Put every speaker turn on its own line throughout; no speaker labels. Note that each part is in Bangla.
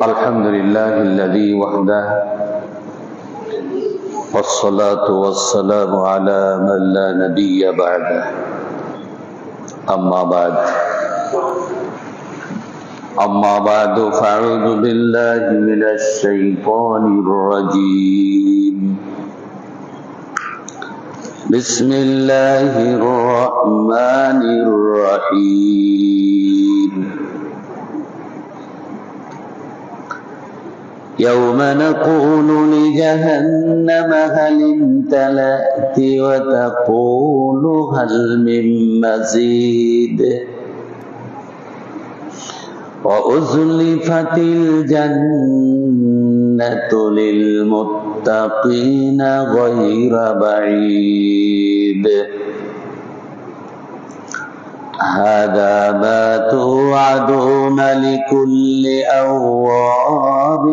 الحمد لله الذي وحده والصلاة والسلام على من لا نبي بعده أما بعد فأعوذ بالله من الشيطان الرجيم بسم الله الرحمن الرحيم يوم نقول لجهنم هل امتلأت وتقول هل من مزيد وأزلفت الجنة للمتقين غير بعيد هذا ما توعدون لكل أواب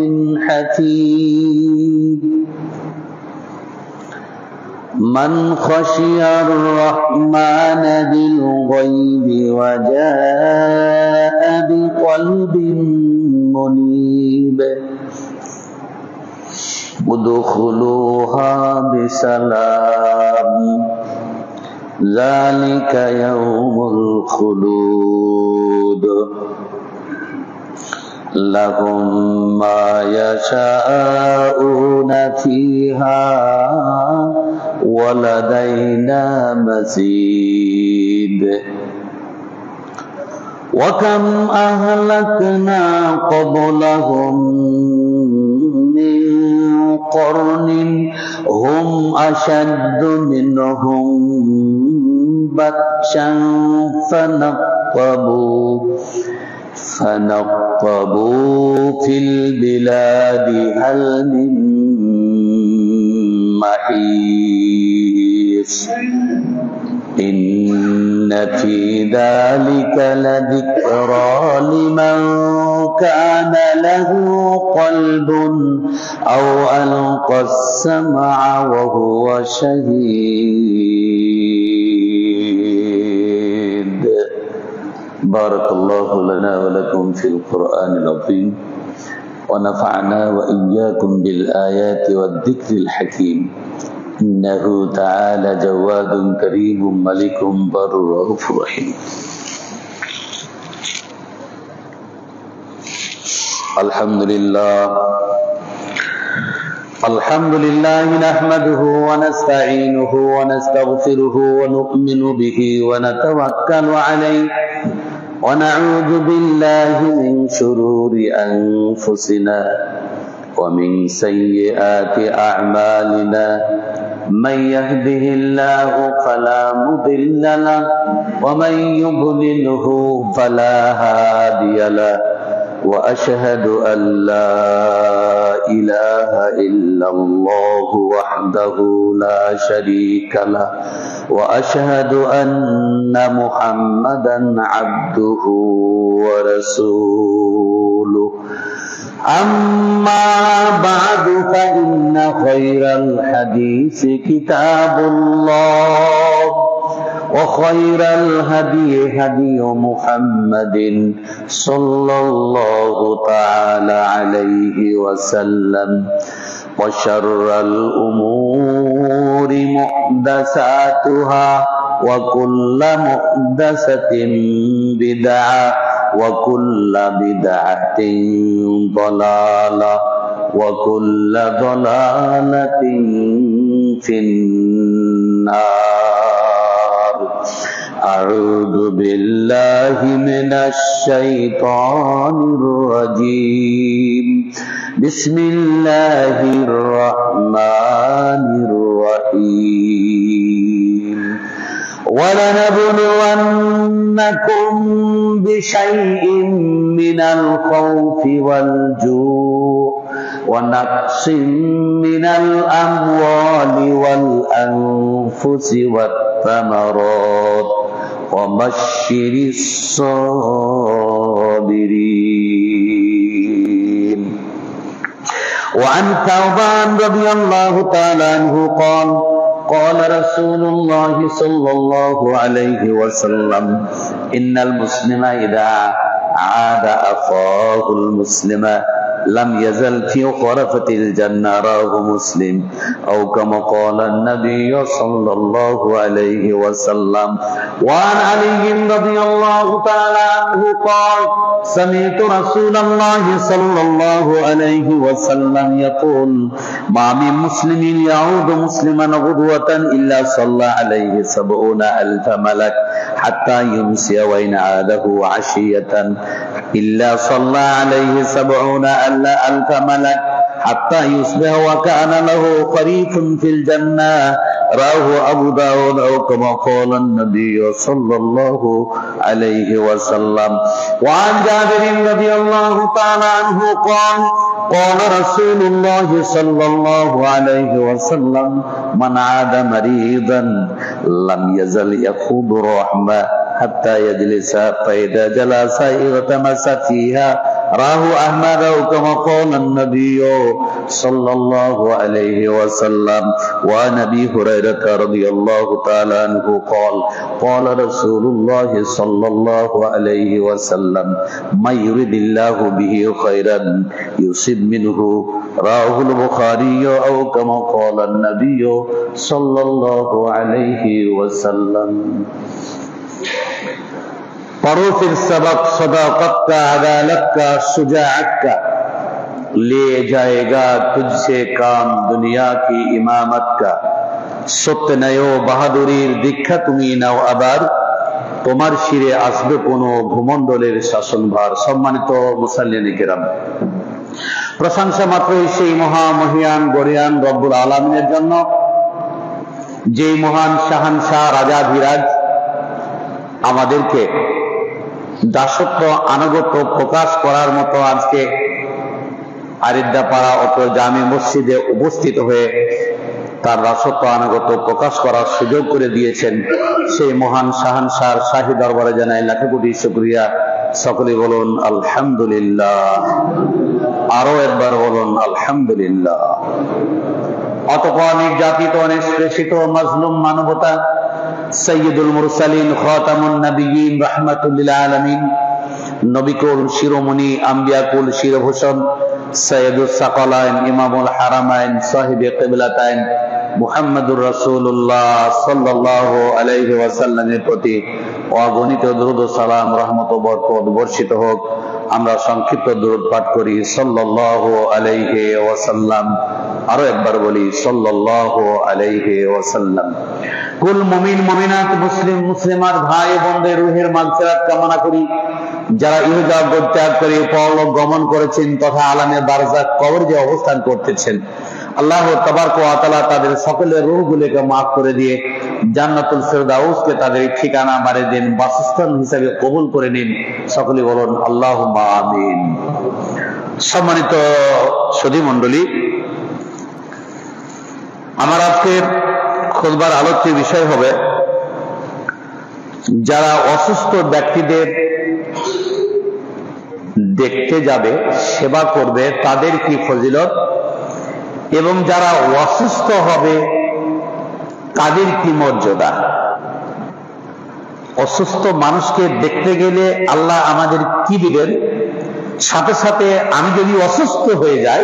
حفيظ من خشي الرحمن بالغيب وجاء بقلب منيب ادخلوها بسلام ذلك يوم الخلود لهم ما يشاءون فيها ولدينا مزيد وكم أهلكنا قبلهم من قرن هم أشد منهم بطشا فنقبوا في البلاد هل من محيص إن في ذلك لذكرى لمن كان له قلب أو ألقى السمع وهو شهيد بارك الله لنا ولكم في القرآن العظيم ونفعنا وإياكم بالآيات والذكر الحكيم إنه تعالى جواد كريم ملك بر رؤوف رحيم الحمد لله نحمده ونستعينه ونستغفره ونؤمن به ونتوكل عليه ونعوذ بالله من شرور أنفسنا ومن سيئات أعمالنا من يهده الله فلا مضل له ومن يضلله فلا هادي له وأشهد أن لا إله إلا الله وحده لا شريك له وأشهد أن محمدا عبده ورسوله أما بعد فإن خير الحديث كتاب الله وخير الهدي هدي محمد صلى الله تعالى عليه وسلم وشر الأمور محدثاتها وكل محدثة بدعة وكل بدعة ضلالة وكل ضلالة في النار أعوذ بالله من الشيطان الرجيم بسم الله الرحمن الرحيم ولنبلونكم بشيء من الخوف والجوع ونقص من الأموال والأنفس والثمرات وبشر الصابرين وعن ثوبان رضي الله تعالى عنه قال قال رسول الله صلى الله عليه وسلم إن المسلم إذا عاد أخاه المسلم لم يزل في غرفة الجنة رواه مسلم أو كما قال النبي صلى الله عليه وسلم. وعن علي رضي الله تعالى عنه قال سمعت رسول الله صلى الله عليه وسلم يقول ما من مسلم يعود مسلما غدوة إلا صلى عليه 70,000 ملك حتى يمسي وإن عاده عشية إلا صلى عليه 70,000 ملك حتى يصبح وكان له خريف في الجنة رواه أبو داود أو كما قال النبي صلى الله عليه وسلم. وعن جابر رضي الله تعالى عنه قال قال رسول الله صلى الله عليه وسلم من عاد مريضا لم يزل يخوض رحمة حتى يجلس فإذا جلس اغتمس فيها رواه أحمد كما قال النبي صلى الله عليه وسلم. وعن أبي هريرة رضي الله تعالى عنه قال قال رسول الله صلى الله عليه وسلم من يريد الله به خيرا يصب منه رواه البخاري أو كما قال النبي صلى الله عليه وسلم. पढ़ो फिर सबक सदाकत का अदालत का शुजाअत का ले जाएगा तुझसे काम दुनिया की इमामत का सत्य नयो বাহাদুরির দীক্ষা তুমি নাও আবার তোমার শিরে আসবে কোন ভূমণ্ডলের শাসনভার। সম্মানিত মুসাল্লিয়ানে কেরাম, প্রশংসা মাত্রই সেই মহামহিয়ান গরিয়ান রব্বুল আলামিনের জন্য, যেই মহান শাহানশাহ রাজাধিরাজ আমাদেরকে দাসত্ব আনুগত্য প্রকাশ করার মতো আজকে আরিদ্দাপাড়া অত জামে মসজিদে উপস্থিত হয়ে তার দাসত্ব আনুগত্য প্রকাশ করার সুযোগ করে দিয়েছেন। সেই মহান শাহানশাহর শাহী দরবারে জানাই লাখ কোটি শুকরিয়া। সকলে বলুন আলহামদুলিল্লাহ, আরো একবার বলুন আলহামদুলিল্লাহ। অতঃপর নির্যাতিত নিষ্পেষিত মাজলুম মানবতা সৈয়দুল মুরসালিন খাতামুন নবিয়্যিন রাহমাতুল লিল আলামিন নবিকুল শিরোমণি আম্বিয়াকুল শিরভূষণ সৈয়দুস সাকালাইন ইমামুল হারামাইন সাহিবে কিবলাতাইন মুহাম্মদুর রাসূলুল্লাহ সাল্লাল্লাহু আলাইহি ওয়াসাল্লামের প্রতি অগণিত দরুদ ও সালাম রহমত ও বরকত বর্ষিত হোক। আমরা সংক্ষিপ্ত দরুদ পাঠ করি সাল্লাল্লাহু আলাইহি ওয়াসাল্লাম। আরো একবার বলি সাল্লাল্লাহু আলাইহি ওয়াসাল্লাম। কুল মুমিন মুমিনাত মুসলিম মুসলিমাত ভাই বোনদের রূহের মাগফিরাত কামনা করি। যারা ইহজাব ত্যাগ করে পরলোক গমন করেছেন তথা আলামে বারজাখ কবর যে অবস্থান করতেছেন, আল্লাহ তাবারক ওয়া তাআলা তাদের সকলের রূহগুলোকে মাফ করে দিয়ে জান্নাতুল ফিরদাউসকে তাদের ঠিকানা বানিয়ে দিন, বাসস্থান হিসেবে কবুল করে নিন। সকলে বলুন আল্লাহুম্মা আমিন। সম্মানিত সুধী মণ্ডলী, আমার আজকের খুতবার আলোচ্য বিষয় হবে যারা অসুস্থ ব্যক্তিদের দেখতে যাবে, সেবা করবে, তাদের কি ফজিলত, এবং যারা অসুস্থ হবে তাদের কি মর্যাদা। অসুস্থ মানুষকে দেখতে গেলে আল্লাহ আমাদের কি দিবেন, সাথে সাথে আমি যদি অসুস্থ হয়ে যাই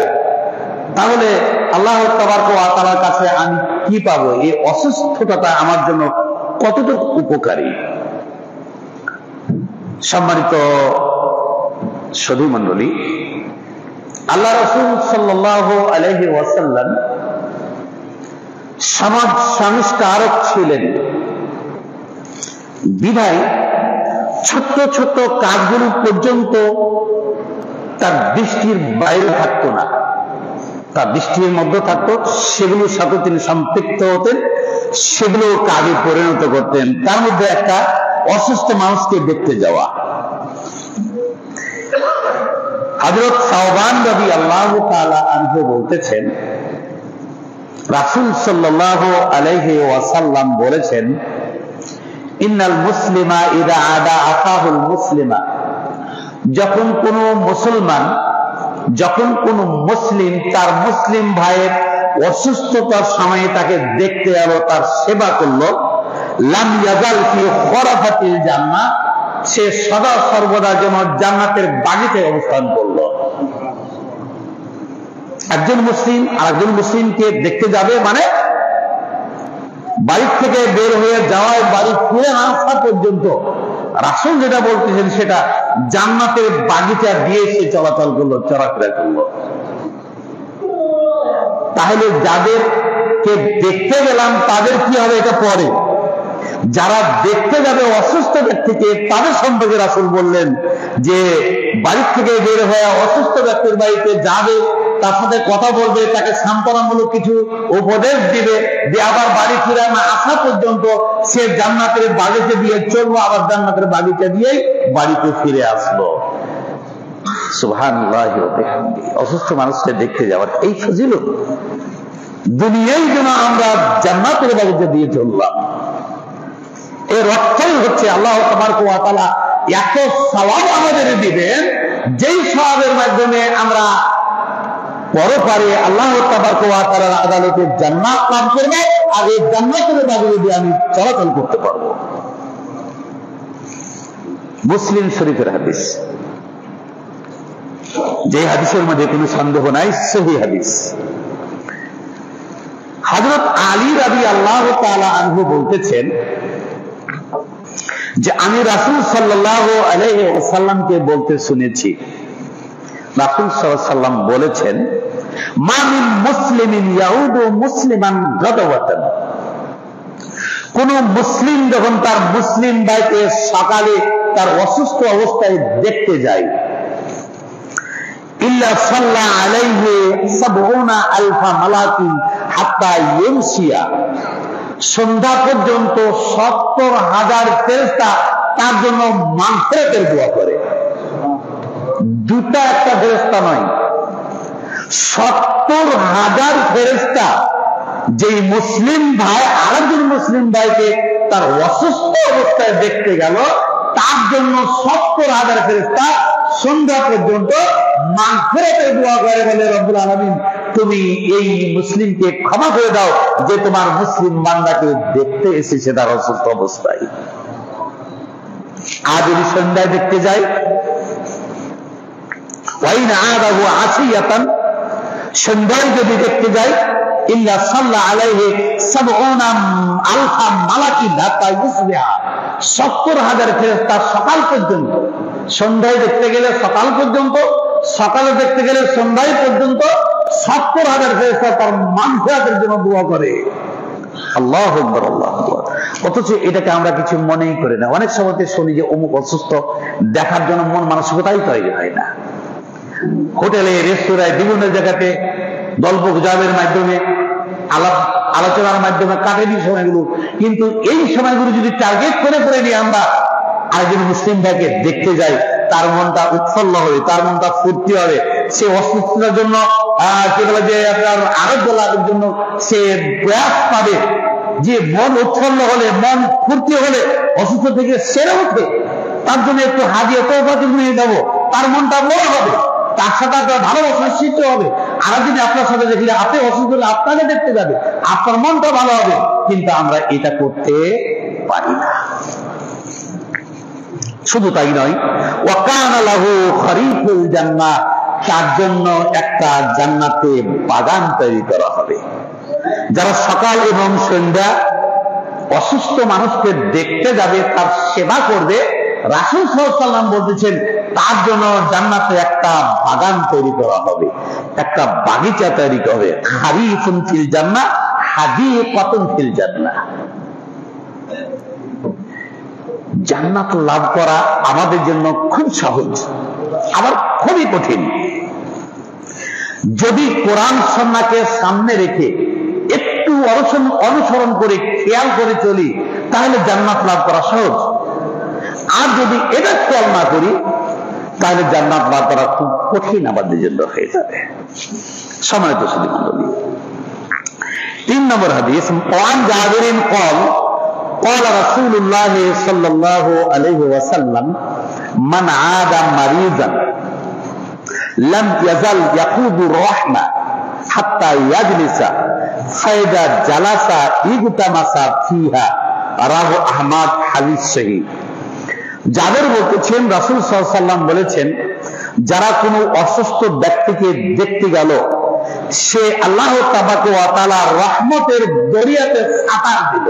তাহলে আল্লাহ তাবারক ওয়া তাআলার কাছে আমি কি পাবো, এই অসুস্থতা আমার জন্য কতটুকু উপকারী। সম্মানিত সুধী মণ্ডলী, আল্লাহ রাসূল সাল্লাল্লাহু আলাইহি ওয়াসাল্লাম সমাজ সংস্কারক ছিলেন বিধায় ছোট্ট ছোট্ট কাজগুলো পর্যন্ত তার দৃষ্টির বাইরে থাকতো না, তার দৃষ্টির মধ্যে থাকতো, সেগুলোর সাথে তিনি সম্পৃক্ত হতেন, সেগুলো কাজে পরিণত করতেন। তার মধ্যে একটা অসুস্থ মানুষকে দেখতে যাওয়া। হযরত সাওবান রাদিয়াল্লাহু তাআলা আনহু বলতেছেন, রাসূল সাল্লাল্লাহু আলাইহি ওয়াসাল্লাম বলেছেন, ইন্নাল মুসলিমা ইযা আদা আখাহুল মুসলিমা, যখন কোন মুসলমান, যখন কোন মুসলিম তার মুসলিম ভাইয়ের অসুস্থতার সময়ে তাকে দেখতে গেল, তার সেবা করলো, লাম ইয়াজাল ফি খরাফাতিল জান্নাহ, সে সদা সর্বদা যেন জান্নাতের বাগিচায় অবস্থান করলো। একজন মুসলিম আর একজন মুসলিমকে দেখতে যাবে মানে বাড়ি থেকে বের হয়ে যাওয়ায় বাড়ি ফিরে না আসা পর্যন্ত রাসূল যেটা বলতেছেন সেটা জান্নাতের বাগিচা দিয়ে সে চলাচল করলো, চলাফেরা করলো। তাহলে যাদেরকে দেখতে গেলাম তাদের কি হবে এটা পরে, যারা দেখতে যাবে অসুস্থ ব্যক্তিকে তাদের সম্পর্কে রাসূল বললেন যে বাড়ি থেকে বের হয়ে অসুস্থ ব্যক্তির বাড়িতে যাবে, তার সাথে কথা বলবে, তাকে সান্ত্বনামূলক কিছু উপদেশ দিবে, দিয়ে আবার বাড়ি ফিরে না আসা পর্যন্ত সে জান্নাতের বাগিচা দিয়ে চলবো, আবার জান্নাতের বাগিচা দিয়েই বাড়িতে ফিরে আসলো। সুবহানাল্লাহ ওয়া বিহামদিহি। অসুস্থ মানুষকে দেখতে যাওয়ার এই ফজিলত দুনিয়ায় যেন আমরা জান্নাতের বাগিচা দিয়ে চললাম। এর অর্থই হচ্ছে আল্লাহ তাবারক ওয়া তাআলা এত সওয়াব আমাদের দিবেন, যেই সওয়াবের মাধ্যমে আমরা পরপারে আল্লাহ তাবারক ওয়া তাআলার আদালতে জান্নাত লাভ করব, আর এই জান্নাতের বাগিচা দিয়ে আমি চলাচল করতে পারবো। মুসলিম শরীফের হাদিস, যে হাদিসের মধ্যে কোনো সন্দেহ নাই, সহিহ হাদিস। হযরত আলী রাদিয়াল্লাহু তাআলা আনহু বলতেছেন যে আমি রাসূল সাল্লাল্লাহু আলাইহি ওয়াসাল্লামকে বলতে শুনেছি, রাসূল সাল্লাল্লাহু আলাইহি ওয়াসাল্লাম বলেছেন, মা মিন মুসলিমিন ইয়াউদু মুসলিমান গাদাওয়াতান, কোন মুসলিম যখন তার মুসলিম ভাইকে সকালে তার অসুস্থ অবস্থায় দেখতে যায়, ইল্লা সাল্লা আলাইহি ৭০,০০০ মালাকিন হাত্তা ইউমসিয়া, সন্ধ্যা পর্যন্ত ৭০,০০০ ফেরেশতা তার জন্য মাগফিরাতের দোয়া করে। দুটা একটা ফেরেশতা নয়, ৭০,০০০ ফেরেশতা যেই মুসলিম ভাই আরেকজন মুসলিম ভাইকে তার অসুস্থ অবস্থায় দেখতে গেল, তার জন্য ৭০,০০০ ফেরেশতা সন্ধ্যা পর্যন্ত মাগফিরাতের দোয়া করে, বলে রব্বুল আলামিন তুমি এই মুসলিমকে ক্ষমা করে দাও যে তোমার মুসলিম বান্দাকে দেখতে এসেছে তার অসুস্থ অবস্থায়। আর যদি সন্ধ্যায় দেখতে যাই, ওয়াইন আদাহু আসিয়াতান, সন্ধ্যায় যদি দেখতে যাই, ইল্লা সাল্লা আলাইহি ৭০,০০০ মালাকিন হাত্তা ইউসবিহা, ৭০,০০০ ফেরেশতা সকাল পর্যন্ত, সন্ধ্যায় দেখতে গেলে সকাল পর্যন্ত, সকালে দেখতে গেলে সন্ধ্যায় পর্যন্ত ৭০,০০০ ফেরেশতা তার মাগফিরাতের জন্য দোয়া করে। আল্লাহু আকবার, আল্লাহু আকবার। অথচ এটাকে আমরা কিছু মনেই করি না। অনেক সময় শুনি যে অমুক অসুস্থ, দেখার জন্য মন মানসিকতাই তৈরি হয় না। হোটেলে, রেস্তোরাঁয়, বিভিন্ন জায়গাতে গল্প গুজবের মাধ্যমে, আলোচনার মাধ্যমে কাটেনি সময়গুলো, কিন্তু এই সময়গুলো যদি টার্গেট করে করে নিয়ে আমরা আরেকজন মুসলিম ভাইকে দেখতে যাই, তার মনটা উৎফুল্ল হবে, তার মনটা ফুর্তি হবে, সে অসুস্থতার জন্য কি বলে যে আপনার আরোগ্য লাভের জন্য সে প্রয়াস পাবে। যে মন উৎফুল্ল হলে, মন ফুর্তি হলে অসুস্থ থেকে সেরে উঠবে, তার জন্য একটু হাজিয়ে তওবাকে নিয়ে যাবো, তার মনটা বড় হবে, তার সাথে একটা ভালোবাসার সৃষ্টি হবে। আর যদি আপনার সাথে দেখলে আপনি অসুস্থ হলে আপনাকে দেখতে যাবে, আপনার মনটা ভালো হবে, কিন্তু আমরা এটা করতে পারি না। শুধু তাই নয়, ওয়াকানা লাহু খরিফুল জান্নাহ, তার জন্য একটা জান্নাতে বাগান তৈরি করা হবে। যারা সকাল এবং সন্ধ্যা অসুস্থ মানুষকে দেখতে যাবে, তার সেবা করবে, রাসূল সাল্লাল্লাহু আলাইহি ওয়াসাল্লাম বলতেছেন তার জন্য জান্নাতে একটা বাগান তৈরি করা হবে, একটা বাগিচা তৈরি হবে। খারিফুন ফিল জান্নাহ, হাদিকাতুন ফিল জান্নাহ। জান্নাত লাভ করা আমাদের জন্য খুব সহজ, আবার খুবই কঠিন। যদি কোরআন সুন্নাহকে সামনে রেখে একটু অনুসরণ করে খেয়াল করে চলি, তাহলে জান্নাত লাভ করা সহজ। আর যদি এটা খেয়াল না করি, তাহলে জান্নাত লাভ করা খুব কঠিন আমাদের জন্য হয়ে যাবে। সম্মানিত সুধী মণ্ডলী, ৩ নম্বর হাদিস, ওয়ান জাবিরিন ক্বাল قال رسول الله صلى الله عليه وسلم من عاد مريضا لم يزل يقود الرحمة হাত্তা ইয়াজলিসা ফায়দা জালাসা ইগতামাসা ফিহা, রাহু আহমদ হাদিস সহিহ। যাদের বলতেছেন রাসূল সাল্লাল্লাহু আলাইহি ওয়াসাল্লাম বলেছেন, যারা কোনো অসুস্থ ব্যক্তিকে দেখতে গেল, সে আল্লাহ তাবারক ওয়া তাআলার রহমতের দরিয়াতে সাঁতার দিল।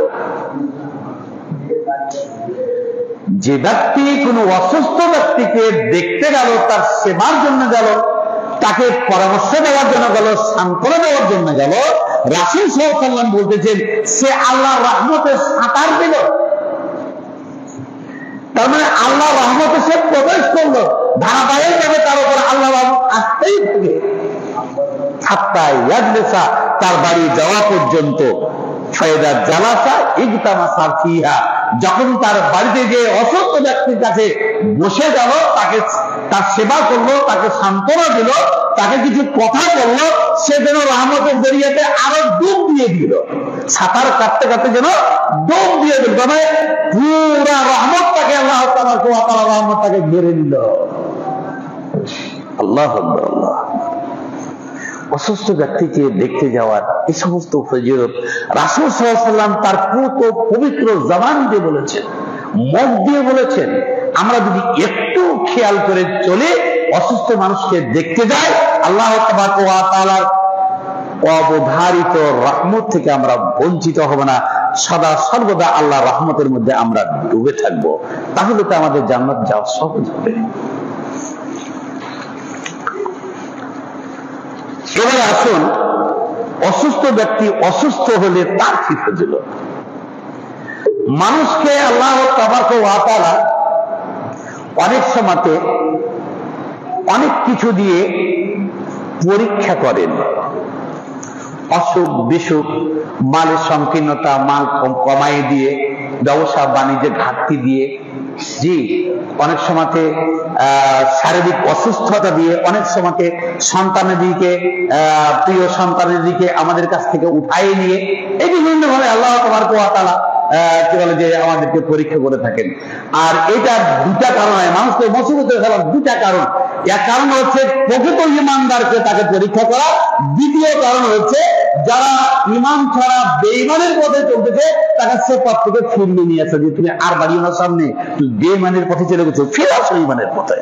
যে ব্যক্তি কোনো অসুস্থ ব্যক্তিকে দেখতে গেল, তার সেবার জন্য গেল, তাকে পরামর্শ দেওয়ার জন্য গেল, সান্ত্বনা দেওয়ার জন্য গেল, রাসূল সাল্লাল্লাহু আলাইহি ওয়াসাল্লাম বলতেছেন সে আল্লাহর রহমতে সাঁতার দিল। তার মানে আল্লাহ রহমতে সে প্রবেশ করলো, ধারাবাহিকভাবে তার উপর আল্লাহ রহমত আসতেই থাকে হাত্তা ইয়াজলিসা, তার বাড়ি যাওয়া পর্যন্ত। ফায়দা জালাসা ইগতামাসা ফিহা, যখন তার বাড়িতে যে অসুস্থ ব্যক্তির কাছে বসে গেল, তাকে তার সেবা করলো, তাকে সান্ত্বনা দিল, তাকে কিছু কথা বললো, সে যেন রহমতের জরিয়াতে আরো ডুব দিয়ে দিল, সাঁতার কাটতে কাটতে যেন ডুব দিয়ে দিল, মানে পুরা রহমত তাকে আল্লাহ তাবারক ওয়া তাআলা রহমত তাকে ঘিরে নিল। আল্লাহু আকবার, আল্লাহ। অসুস্থ ব্যক্তিকে দেখতে যাওয়ার এই সমস্ত ফজিলত রাসূল সাল্লাল্লাহু আলাইহি ওয়াসাল্লাম তার পবিত্র জবান দিয়ে বলেছেন, মুখ দিয়ে বলেছেন। আমরা যদি একটু খেয়াল করে চলে অসুস্থ মানুষকে দেখতে যাই, আল্লাহ তাবারক ওয়া তাআলার অবধারিত রহমত থেকে আমরা বঞ্চিত হব না, সদা সর্বদা আল্লাহর রহমতের মধ্যে আমরা ডুবে থাকবো। তাহলে তো আমাদের জান্নাত যাওয়া সহজ হবে। এবারে আসুন, অসুস্থ ব্যক্তি অসুস্থ হলে তার কি ফজিলত। মানুষকে আল্লাহ তাবারক ওয়া তাআলা অনেক সময়তে অনেক কিছু দিয়ে পরীক্ষা করেন। অসুখ বিসুখ, মালের সংকীর্ণতা, মাল কমাই দিয়ে, ব্যবসা বাণিজ্যে ঘাটতি দিয়ে, জি, অনেক সময়তে শারীরিক অসুস্থতা দিয়ে, অনেক সময়তে সন্তানের দিকে, প্রিয় সন্তানের দিকে আমাদের কাছ থেকে উঠাই নিয়ে, এই বিভিন্ন ভাবে আল্লাহ তাবারক ওয়া তাআলা কি বলে যে আমাদেরকে পরীক্ষা করে থাকেন। আর এটা দুটা কারণ হয়, মানুষকে মুসিবতে ফেলার দুটা কারণ। এক কারণ হচ্ছে প্রকৃত ঈমানদারকে তাকে পরীক্ষা করা, দ্বিতীয় কারণ হচ্ছে যারা ঈমান ছাড়া বেঈমানের পথে চলতেছে তাকে সে পথ থেকে ফিরিয়ে নিয়ে আসে, যে তুমি আর বাড়িও না সামনে, তুমি বেঈমানের পথে চলে গেছো, ফিরে আসো ঈমানের পথে।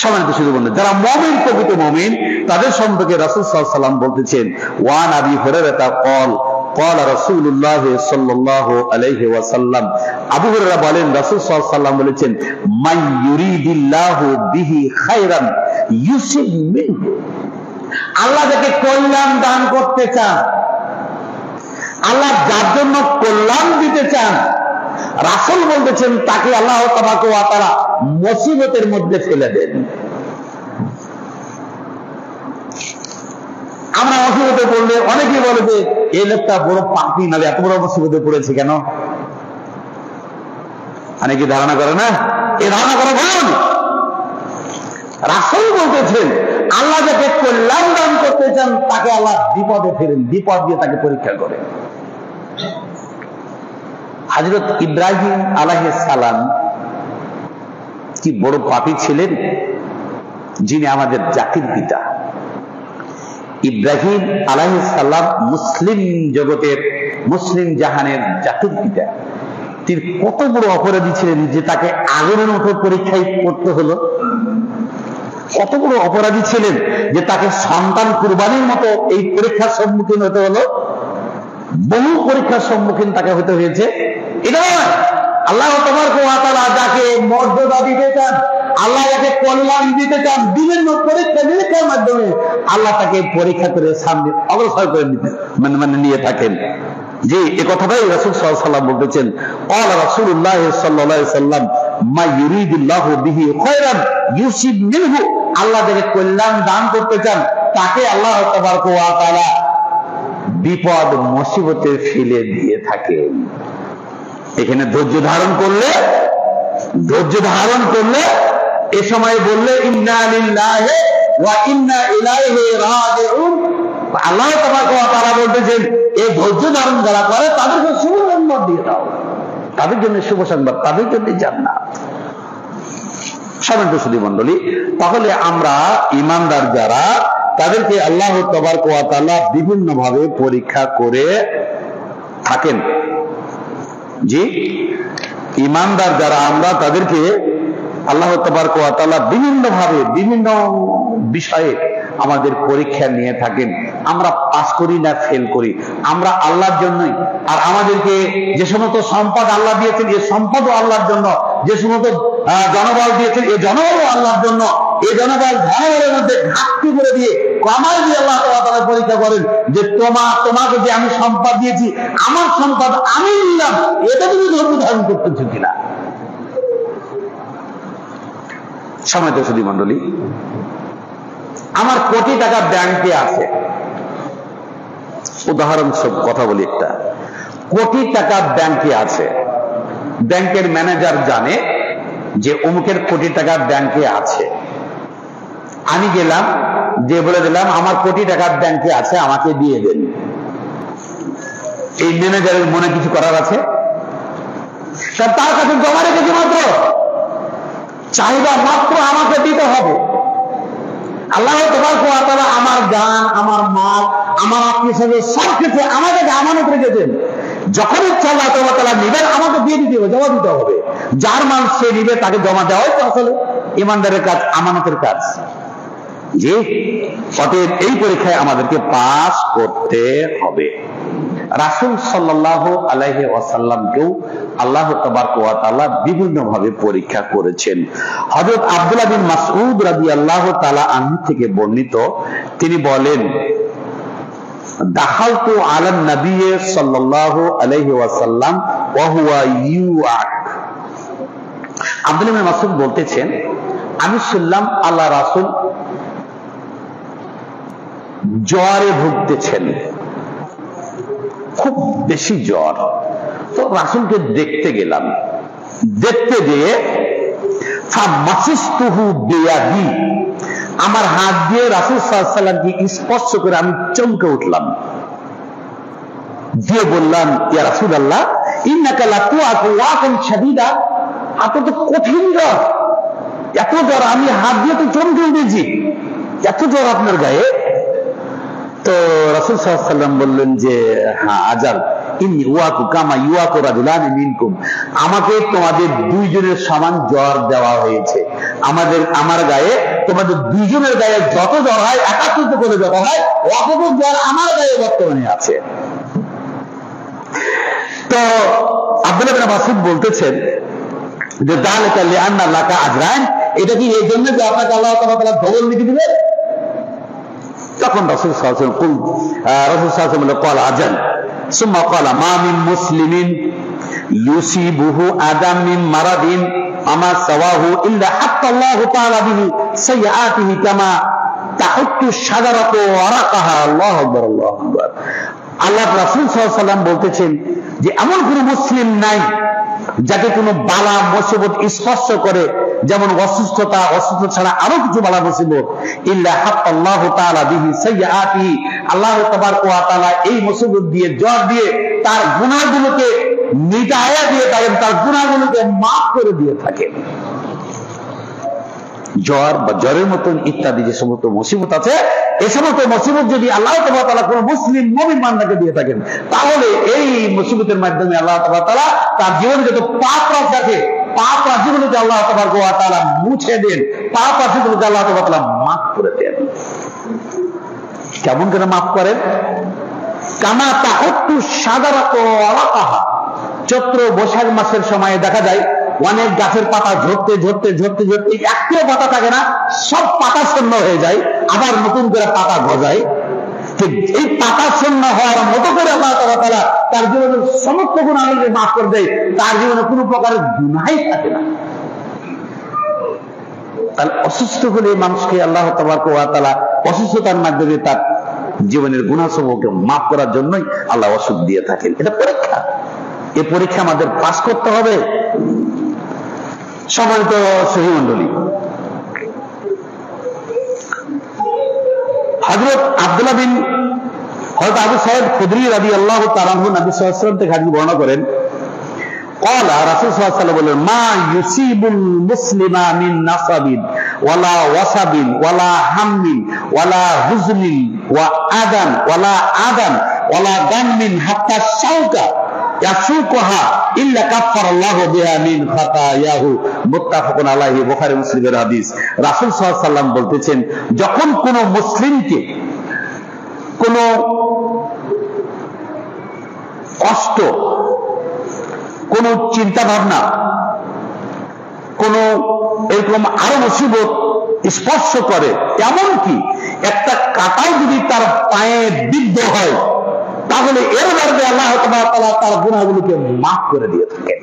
সম্মানিত শুধু বললেন, যারা মুমিন, প্রকৃত মুমিন, তাদের সম্পর্কে রাসূল সাল্লাল্লাহু আলাইহি ওয়াসাল্লাম বলতেছেন, ওয়ান আবি হুরায়রা ক্বাল ক্বাল রাসূলুল্লাহ সাল্লাল্লাহু আলাইহি ওয়াসাল্লাম, আবু হুরায়রা বলেন রাসূল সাল্লাল্লাহু আলাইহি ওয়াসাল্লাম বলেছেন, মান ইউরিদিল্লাহু বিহি খায়রান ইউসিব মিনহু, আল্লাহ যাকে কল্যাণ দান করতে চান, আল্লাহ যার জন্য কল্যাণ দিতে চান, রাসূল বলতেছেন তাকে আল্লাহ তাবারক ওয়া তাআলা মুসিবতের মধ্যে ফেলে দেন। আমরা মুসিবতে পড়লে অনেকেই বলে যে এই লোকটা বড় পাপী, না এত বড় মুসিবতে পড়েছে কেন? অনেকে ধারণা করে না, এই ধারণা করা ভুল। রাসূল বলতেছেন আল্লাহ যাকে কল্যাণ দান করতে চান তাকে আল্লাহ বিপদে ফেলেন, বিপদ দিয়ে তাকে পরীক্ষা করেন। হযরত ইব্রাহিম আলাইহিস সালাম কি বড় পাপী ছিলেন, যিনি আমাদের জাতির পিতা। ইব্রাহিম আলাইহিস সালাম মুসলিম জগতের, মুসলিম জাহানের জাতির পিতা। তিনি কত বড় অপরাধী ছিলেন যে তাকে আগুনের মতো পরীক্ষায় পড়তে হলো। কত বড় অপরাধী ছিলেন যে তাকে সন্তান কুরবানির মতো এই পরীক্ষার সম্মুখীন হতে হলো। বহু পরীক্ষার সম্মুখীন তাকে হতে হয়েছে। এটা আল্লাহ তাবারক ওয়া তাআলা যাকে মর্যাদা দিতে চান, আল্লাহ যাকে কল্যাণ দিতে চান, বিভিন্ন পরীক্ষা নিরীক্ষার মাধ্যমে আল্লাহ তাকে পরীক্ষা করে সামনে অগ্রসর করে নিতে মানে নিয়ে থাকেন। যে এই কথাটাই রাসূল সাল্লাল্লাহু আলাইহি ওয়াসাল্লাম বলতেছেন, ক্বালা রাসূলুল্লাহ সাল্লাল্লাহু আলাইহি ওয়াসাল্লাম, মা ইউরিদুল্লাহু বিহি খায়রান ইউসিব মিনহু, আল্লাহ যাকে কল্যাণ দান করতে চান তাকে আল্লাহ তাবারক ওয়া তাআলা বিপদ মুসিবতে ফেলে দিয়ে থাকেন। এখানে ধৈর্য ধারণ করলে এ সময় বললে ইন্না লিল্লাহি ওয়া ইন্না ইলাইহি রাজিউন, আল্লাহ তাবারক ওয়া তাআলা বলতেছেন এই ধৈর্য ধারণ যারা করে তাদেরকে শুভ সংবাদ দিয়ে দাও, তাদের জন্য শুভ সংবাদ, তাদের জন্য জান্নাত। সম্মানিত সুধী মণ্ডলী, তাহলে আমরা ঈমানদার যারা তাদেরকে আল্লাহ তাবারক ওয়া তাআলা বিভিন্ন ভাবে পরীক্ষা করে থাকেন। জি, ঈমানদার যারা আমরা তাদেরকে আল্লাহ তাবারক ওয়া তাআলা বিভিন্ন ভাবে বিভিন্ন বিষয়ে আমাদের পরীক্ষা নিয়ে থাকেন। আমরা পাস করি না ফেল করি, আমরা আল্লাহর জন্যই। আর আমাদেরকে যে সমস্ত সম্পদ আল্লাহ দিয়েছেন, এই সম্পদও আল্লাহর জন্য। যে সমস্ত জনবল দিয়েছেন, এই জনবলও আল্লাহর জন্য। এই জনবল ধনবলের মধ্যে ঘাটতি করে দিয়ে কমাই দিয়ে আল্লাহ তাআলা পরীক্ষা করেন যে তোমাকে যে আমি সম্পদ দিয়েছি, আমার সম্পদ আমি নিলাম, এটা তুমি ধর্ম ধারণ করতেছো কিনা। সম্মানিত সুধী মণ্ডলী, আমার কোটি টাকা ব্যাংকে আছে। উদাহরণস্বরূপ কথা বলি, একটা কোটি টাকা ব্যাংকে আছে। ব্যাংকের ম্যানেজার জানে যে অমুকের কোটি টাকা ব্যাংকে আছে। আমি গেলাম, যে বলে দিলাম আমার কোটি টাকা ব্যাংকে আছে, আমাকে দিয়ে দেন। এই ম্যানেজারের মনে কিছু করার আছে? তার কাছে জমা রেখেছে মাত্র, চাহিদা মাত্র আমাকে দিতে হবে। আল্লাহ তাবারক ওয়া তাআলা আমার জান, আমার মাল, আমার আত্মীয়-স্বজন সবকিছু আমাকে আমানত রেখেছেন। যখন ইচ্ছা আল্লাহ তাআলা নেবেন, আমাকে দিয়ে দিতে হবে, জমা দিতে হবে। যার মাল সে নিবে, তাকে জমা দেওয়াই তো আসলে ঈমানদারের কাজ, আমানতের কাজ। জি, অতএব এই পরীক্ষায় আমাদেরকে পাস করতে হবে। রাসূল সাল্লাল্লাহু আলাইহি ওয়াসাল্লামকেও আল্লাহ তাবারক ওয়া তাআলা বিভিন্ন ভাবে পরীক্ষা করেছেন। হযরত আব্দুল্লাহ বিন মাসউদ রাদিয়াল্লাহু তাআলা আনহু থেকে বর্ণিত, তিনি বলেন, দাখালতু আলান নবী সাল্লাল্লাহু আলাইহি ওয়াসাল্লাম ওয়া হুয়া ইউআক। আব্দুল্লাহ বিন মাসউদ বলতেছেন, আমি শুনলাম আল্লাহ রাসূল জ্বরে ভুগতেছেন, খুব বেশি জ্বর। তো রাসূলকে দেখতে গেলাম। দেখতে গিয়ে ফামাসিসতুহু বিয়াদি, আমার হাত দিয়ে রাসূল সাল্লাল্লাহু আলাইহি ওয়াসাল্লামকে স্পর্শ করে আমি চমকে উঠলাম। দিয়ে বললাম, ইয়া রাসূলুল্লাহ, ইন্নাকা লাতুআকু ওয়াকান শাদীদা, আপনার তো কঠিন জ্বর, এত জ্বর, আমি হাত দিয়ে তো চমকে উঠেছি, এত জ্বর আপনার গায়ে। তো রাসূল সাল্লাল্লাহু আলাইহি ওয়াসাল্লাম বললেন যে, হ্যাঁ আজাল, ইন্নী উয়াকু কামা ইউয়াকু রাজুলানি মিনকুম, আমাকে তোমাদের দুইজনের সমান জ্বর দেওয়া হয়েছে। আমার গায়ে তোমাদের দুইজনের গায়ে যত জ্বর হয়, একাত্রিত করে যত হয়, অতটুকু জ্বর আমার গায়ে বর্তমানে আছে। তো আব্দুল্লাহ বিন মাসউদ বলতেছেন যে, যালিকা লিআন্না লাকা আজরান, এটা কি এই জন্য যে আপনাকে আল্লাহ তাআলা ডবল লিখে দিবেন? তখন রাসূল সাল্লাল্লাহু আলাইহি ওয়াসাল্লাম বললেন, ক্বাল আজাল, সুম্মা ক্বালা মা মিন মুসলিমিন ইউসিবুহু আদাম মিন মারাদিন আমা সাওয়াহু ইল্লা হাত্তা আল্লাহু তাআলা বিহি সাইয়্যাতিহি কামা তাহুত্তু শাজারাতু ওয়ারাকাহা। আল্লাহু আকবার, আল্লাহু আকবার। আল্লাহ রাসূল সাল্লাল্লাহু আলাইহি ওয়াসাল্লাম বলতেছেন যে এমন কোন মুসলিম নাই যাকে কোনো বালা মুসিবত স্পর্শ করে, যেমন অসুস্থতা ছাড়া আরো কিছু বালা মুসিবত, ইল্লা হাত্তাল্লাহু তাআলা বিহি সাইয়্যাতিহি, আল্লাহ তাবারক ওয়া তাআলা এই মুসিবত দিয়ে, জ্বর দিয়ে তার গুনাহগুলোকে মিটায়া দিয়ে থাকেন, তার গুনাহগুলোকে মাফ করে দিয়ে থাকেন। জ্বর বা জ্বরের মতন ইত্যাদি যে সমস্ত মুসিবত আছে, এই সমস্ত মুসিবত যদি আল্লাহ তাআলা কোন মুসলিম মুমিন বান্দাকে দিয়ে থাকেন, তাহলে এই মুসিবতের মাধ্যমে আল্লাহ তাআলা তার জীবনে যত পাপ রাখে, পাপ রাশিগুলোকে আল্লাহ তাবারক ওয়া তাআলা মুছে দেন, পাপ রাশিগুলোকে আল্লাহ তাআলা মাফ করে দেন। কেমন করে মাফ করেন? কামা তাহুত্তু শাজারাতু ওয়ারাকাহা, চৈত্র বৈশাখ মাসের সময় দেখা যায় অনেক গাছের পাতা ঝরতে ঝরতে ঝরতে ঝরতে একটিও পাতা থাকে না, সব পাতা শূন্য হয়ে যায়, আবার নতুন করে পাতা গজায়। ঠিক এই পাতা শূন্য হওয়ার মতো করে আল্লাহ তাআলা তার জীবনের সমস্ত গুনাহকে মাফ করে দেয়, তার জীবনে কোনো প্রকারের গুনাহই থাকে না। তাহলে অসুস্থ হলে মানুষকে আল্লাহ তাবারক ওয়া তাআলা অসুস্থতার মাধ্যমে তার জীবনের গুনাহসমূহকে মাফ করার জন্যই আল্লাহ ওষুধ দিয়ে থাকেন। এটা পরীক্ষা, এই পরীক্ষা আমাদের পাস করতে হবে। সম্মানিত সহী মণ্ডলী, হযরত আব্দুল্লাহ বিন হযরত আবু সাঈদ খুদরি রাদিয়াল্লাহু তাআলা আনহু নবী সাল্লাল্লাহু আলাইহি ওয়াসাল্লাম থেকে হাদীস বর্ণনা করেন, ক্বালা রাসূল সাল্লাল্লাহু আলাইহি ওয়াসাল্লাম বলেন, মা ইউসিবুল মুসলিমা মিন নাসাবিন ওয়ালা ওয়াসাবিন ওয়ালা হাম্মিন ওয়ালা হুজনিন ওয়া আদান ওয়ালা দামিন হাত্তা শাউকা ইয়াসুকুহা ইল্লা কাফফারাল্লাহু বিহা মিন খাতায়াহু। মুত্তাফাকুন আলাইহি, বুখারী মুসলিমের হাদিস। রাসূল সাল্লাল্লাহু আলাইহি ওয়াসাল্লাম বলতেছেন, যখন কোন মুসলিমকে কোন কষ্ট, কোন চিন্তা ভাবনা, কোন এরকম আরো মুসিবত স্পর্শ করে, এমনকি একটা কাঁটাও যদি তার পায়ে বিদ্ধ হয়, তাহলে এর বাদে আল্লাহ তাআলা তার গুনাহগুলোকে মাফ করে দিয়ে থাকে।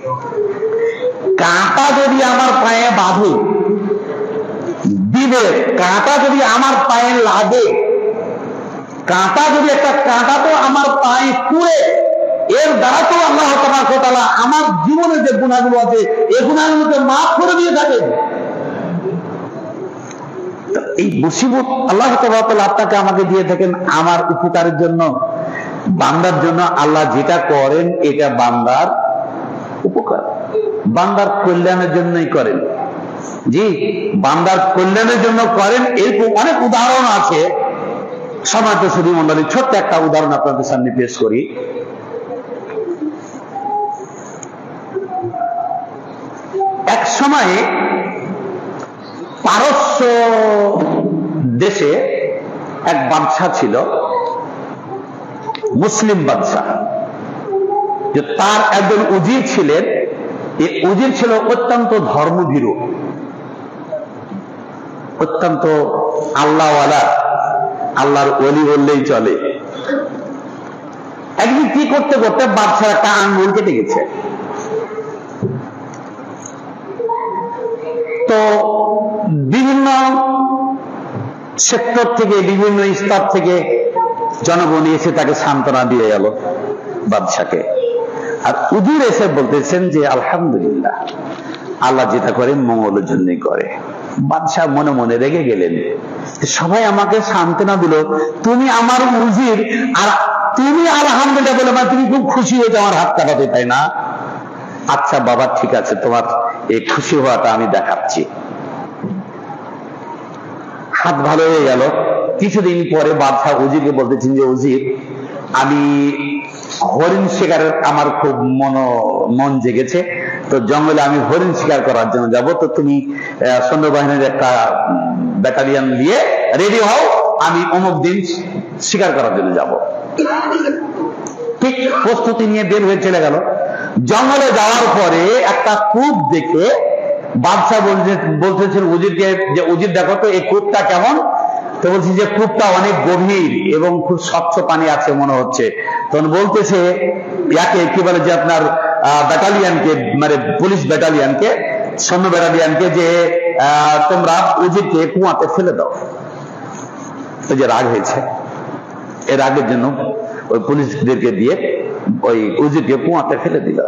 কাঁটা যদি আমার পায়ে বাঁধে, দিবে, কাঁটা যদি আমার পায়ে লাগে, কাঁটা যদি একটা কাঁটা তো আমার পায়ে পুড়ে, এর দ্বারা তো আল্লাহ তাআলা আমার জীবনে যে গুনাহগুলো আছে এই গুনাহগুলোকে মাফ করে দিয়ে থাকেন। এই মুসিবত আল্লাহ তাআলা আপনাকে আমাকে দিয়ে থাকেন আমার উপকারের জন্য, বান্দার জন্য। আল্লাহ যেটা করেন এটা বান্দার উপকার, বান্দার কল্যাণের জন্যই করেন। জি, বান্দার কল্যাণের জন্য করেন। এরকম অনেক উদাহরণ আছে। সম্মানিত সুধী মণ্ডলী, ছোট্ট একটা উদাহরণ আপনাদের সামনে পেশ করি। এক সময়ে পারস্য দেশে এক বাদশা ছিল, মুসলিম বাদশা। যে তার একজন উজির ছিলেন, এই উজির ছিল অত্যন্ত ধর্মভীরু, অত্যন্ত আল্লাহওয়ালা, আল্লাহর ওলি বললেই চলে। একদিন কি করতে করতে বাদশার একটা আঙ্গুল কেটে গেছে। তো বিভিন্ন সেক্টর থেকে, বিভিন্ন স্তর থেকে জনগণ এসে তাকে সান্ত্বনা দিয়ে গেল বাদশাকে। আর উজির এসে বলতেছেন যে আলহামদুলিল্লাহ, আল্লাহ যেটা করে মঙ্গলের জন্যই করে। বাদশাহ মনে মনে রেগে গেলেন, সবাই আমাকে সান্ত্বনা দিল, তুমি আমার উজির, আর তুমি আলহামদুলিল্লাহ বলে মানে তুমি খুব খুশি হয়েছে আমার হাত কাটাতে, তাই না? আচ্ছা বাবা, ঠিক আছে, তোমার এই খুশি হওয়াটা আমি দেখাচ্ছি। হাত ভালো হয়ে গেল। কিছুদিন পরে বাদশাহ উজিরকে বলতেছেন যে উজির, আমি হরিণ শিকারের আমার খুব মন জেগেছে, তো জঙ্গলে আমি হরিণ শিকার করার জন্য যাব, তো তুমি সৈন্যবাহিনীর একটা ব্যাটালিয়ন দিয়ে রেডি হও, আমি অমুক দিন শিকার করার জন্য যাব। ঠিক প্রস্তুতি নিয়ে বের হয়ে চলে গেল। জঙ্গলে যাওয়ার পরে একটা কূপ দেখে বাদশাহ বলতেছেন উজিরকে যে উজির দেখো তো এই কূপটা কেমন। তো বলছি যে কূপটা অনেক গভীর এবং খুব স্বচ্ছ পানি আছে মনে হচ্ছে। তখন বলতেছে ইয়াকে কি বলে যে আপনার ব্যাটালিয়নকে, মানে পুলিশ ব্যাটালিয়নকে, সৈন্য ব্যাটালিয়নকে, যে তোমরা উজিরকে কুয়াতে ফেলে দাও। তো যে রাগ হয়েছে, এর রাগের জন্য ওই পুলিশদেরকে দিয়ে ওই উজিরকে কুয়াতে ফেলে দিল।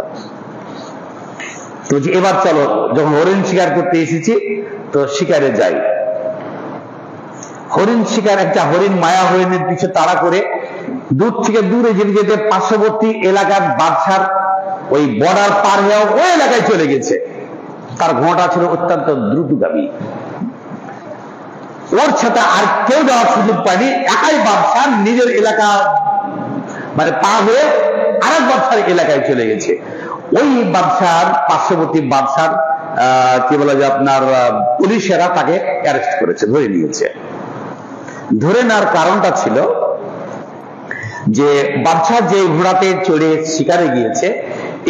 তো এবার চলো, যখন হরিণ শিকার করতে এসেছি তো শিকারে যাই। হরিণ শিকার, একটা হরিণ মায়া হরিণের পিছু তাড়া করে দূর থেকে দূরে যেতে যেতে পার্শ্ববর্তী এলাকার বাদশার ওই বর্ডার পার হয়ে ওই এলাকায় চলে গেছে। তার ঘোড়াটা ছিল অত্যন্ত দ্রুতগামী, ওর সাথে আর কেউ যাওয়ার সুযোগ পায়নি। একাই বাদশা নিজের এলাকা মানে পার হয়ে আরেক বাদশার এলাকায় চলে গেছে। ওই বাদশার পার্শ্ববর্তী বাদশার কি বলে যে আপনার পুলিশেরা তাকে অ্যারেস্ট করেছে, ধরে নিয়েছে। ধরে নেওয়ার কারণটা ছিল যে বাদশা যে ঘোড়াতে চড়ে শিকারে গিয়েছে,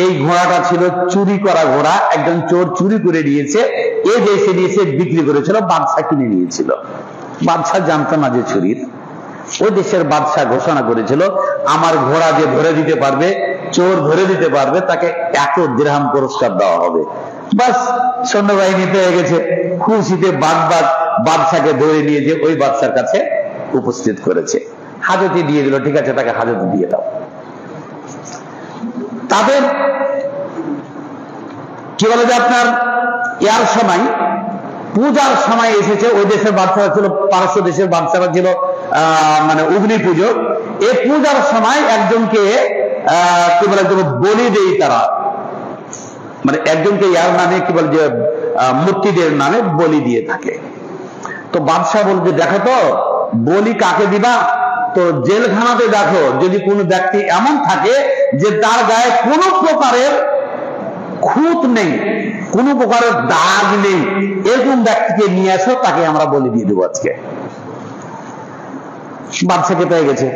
এই ঘোড়াটা ছিল চুরি করা ঘোড়া। একজন চোর চুরি করে নিয়েছে, এ দেশে নিয়েছে বিক্রি করেছিল, বাদশা কিনে নিয়েছিল। বাদশা জানতো না যে চুরির। ওই দেশের বাদশা ঘোষণা করেছিল আমার ঘোড়া যে ধরে দিতে পারবে, চোর ধরে দিতে পারবে, তাকে 1 দিরহাম পুরস্কার দেওয়া হবে। বাস, সৈন্যবাহিনী পেয়ে গেছে, খুশিতে বাদশাকে ধরে নিয়ে যে ওই বাদশার কাছে উপস্থিত করেছে, হাজতে দিয়ে দিল। ঠিক আছে, তাকে হাজতে দিয়ে দাও। তাদের কি বলে যে আপনার ইয়ার সময়, পূজার সময় এসেছে। ওই দেশের বাদশারা ছিল, পারস্য দেশের বাদশারা ছিল মানে অগ্নি পুজো। এই পূজার সময় একজনকে কি বলে বলি দেই তারা, মানে একজনকে ইয়ার নামে কি বলে যে মূর্তিদের নামে বলি দিয়ে থাকে। তো বাদশাহ বলবে, দেখো তো বলি কাকে দিবা? তো জেলখানাতে দেখো যদি কোনো ব্যক্তি এমন থাকে যে তার গায়ে কোনো প্রকারের খুঁত নেই, কোনো প্রকারের দাগ নেই, এরকম ব্যক্তিকে নিয়ে আসো, তাকে আমরা বলি দিয়ে দেবো আজকে। বাদশাকে পেয়ে গেছে,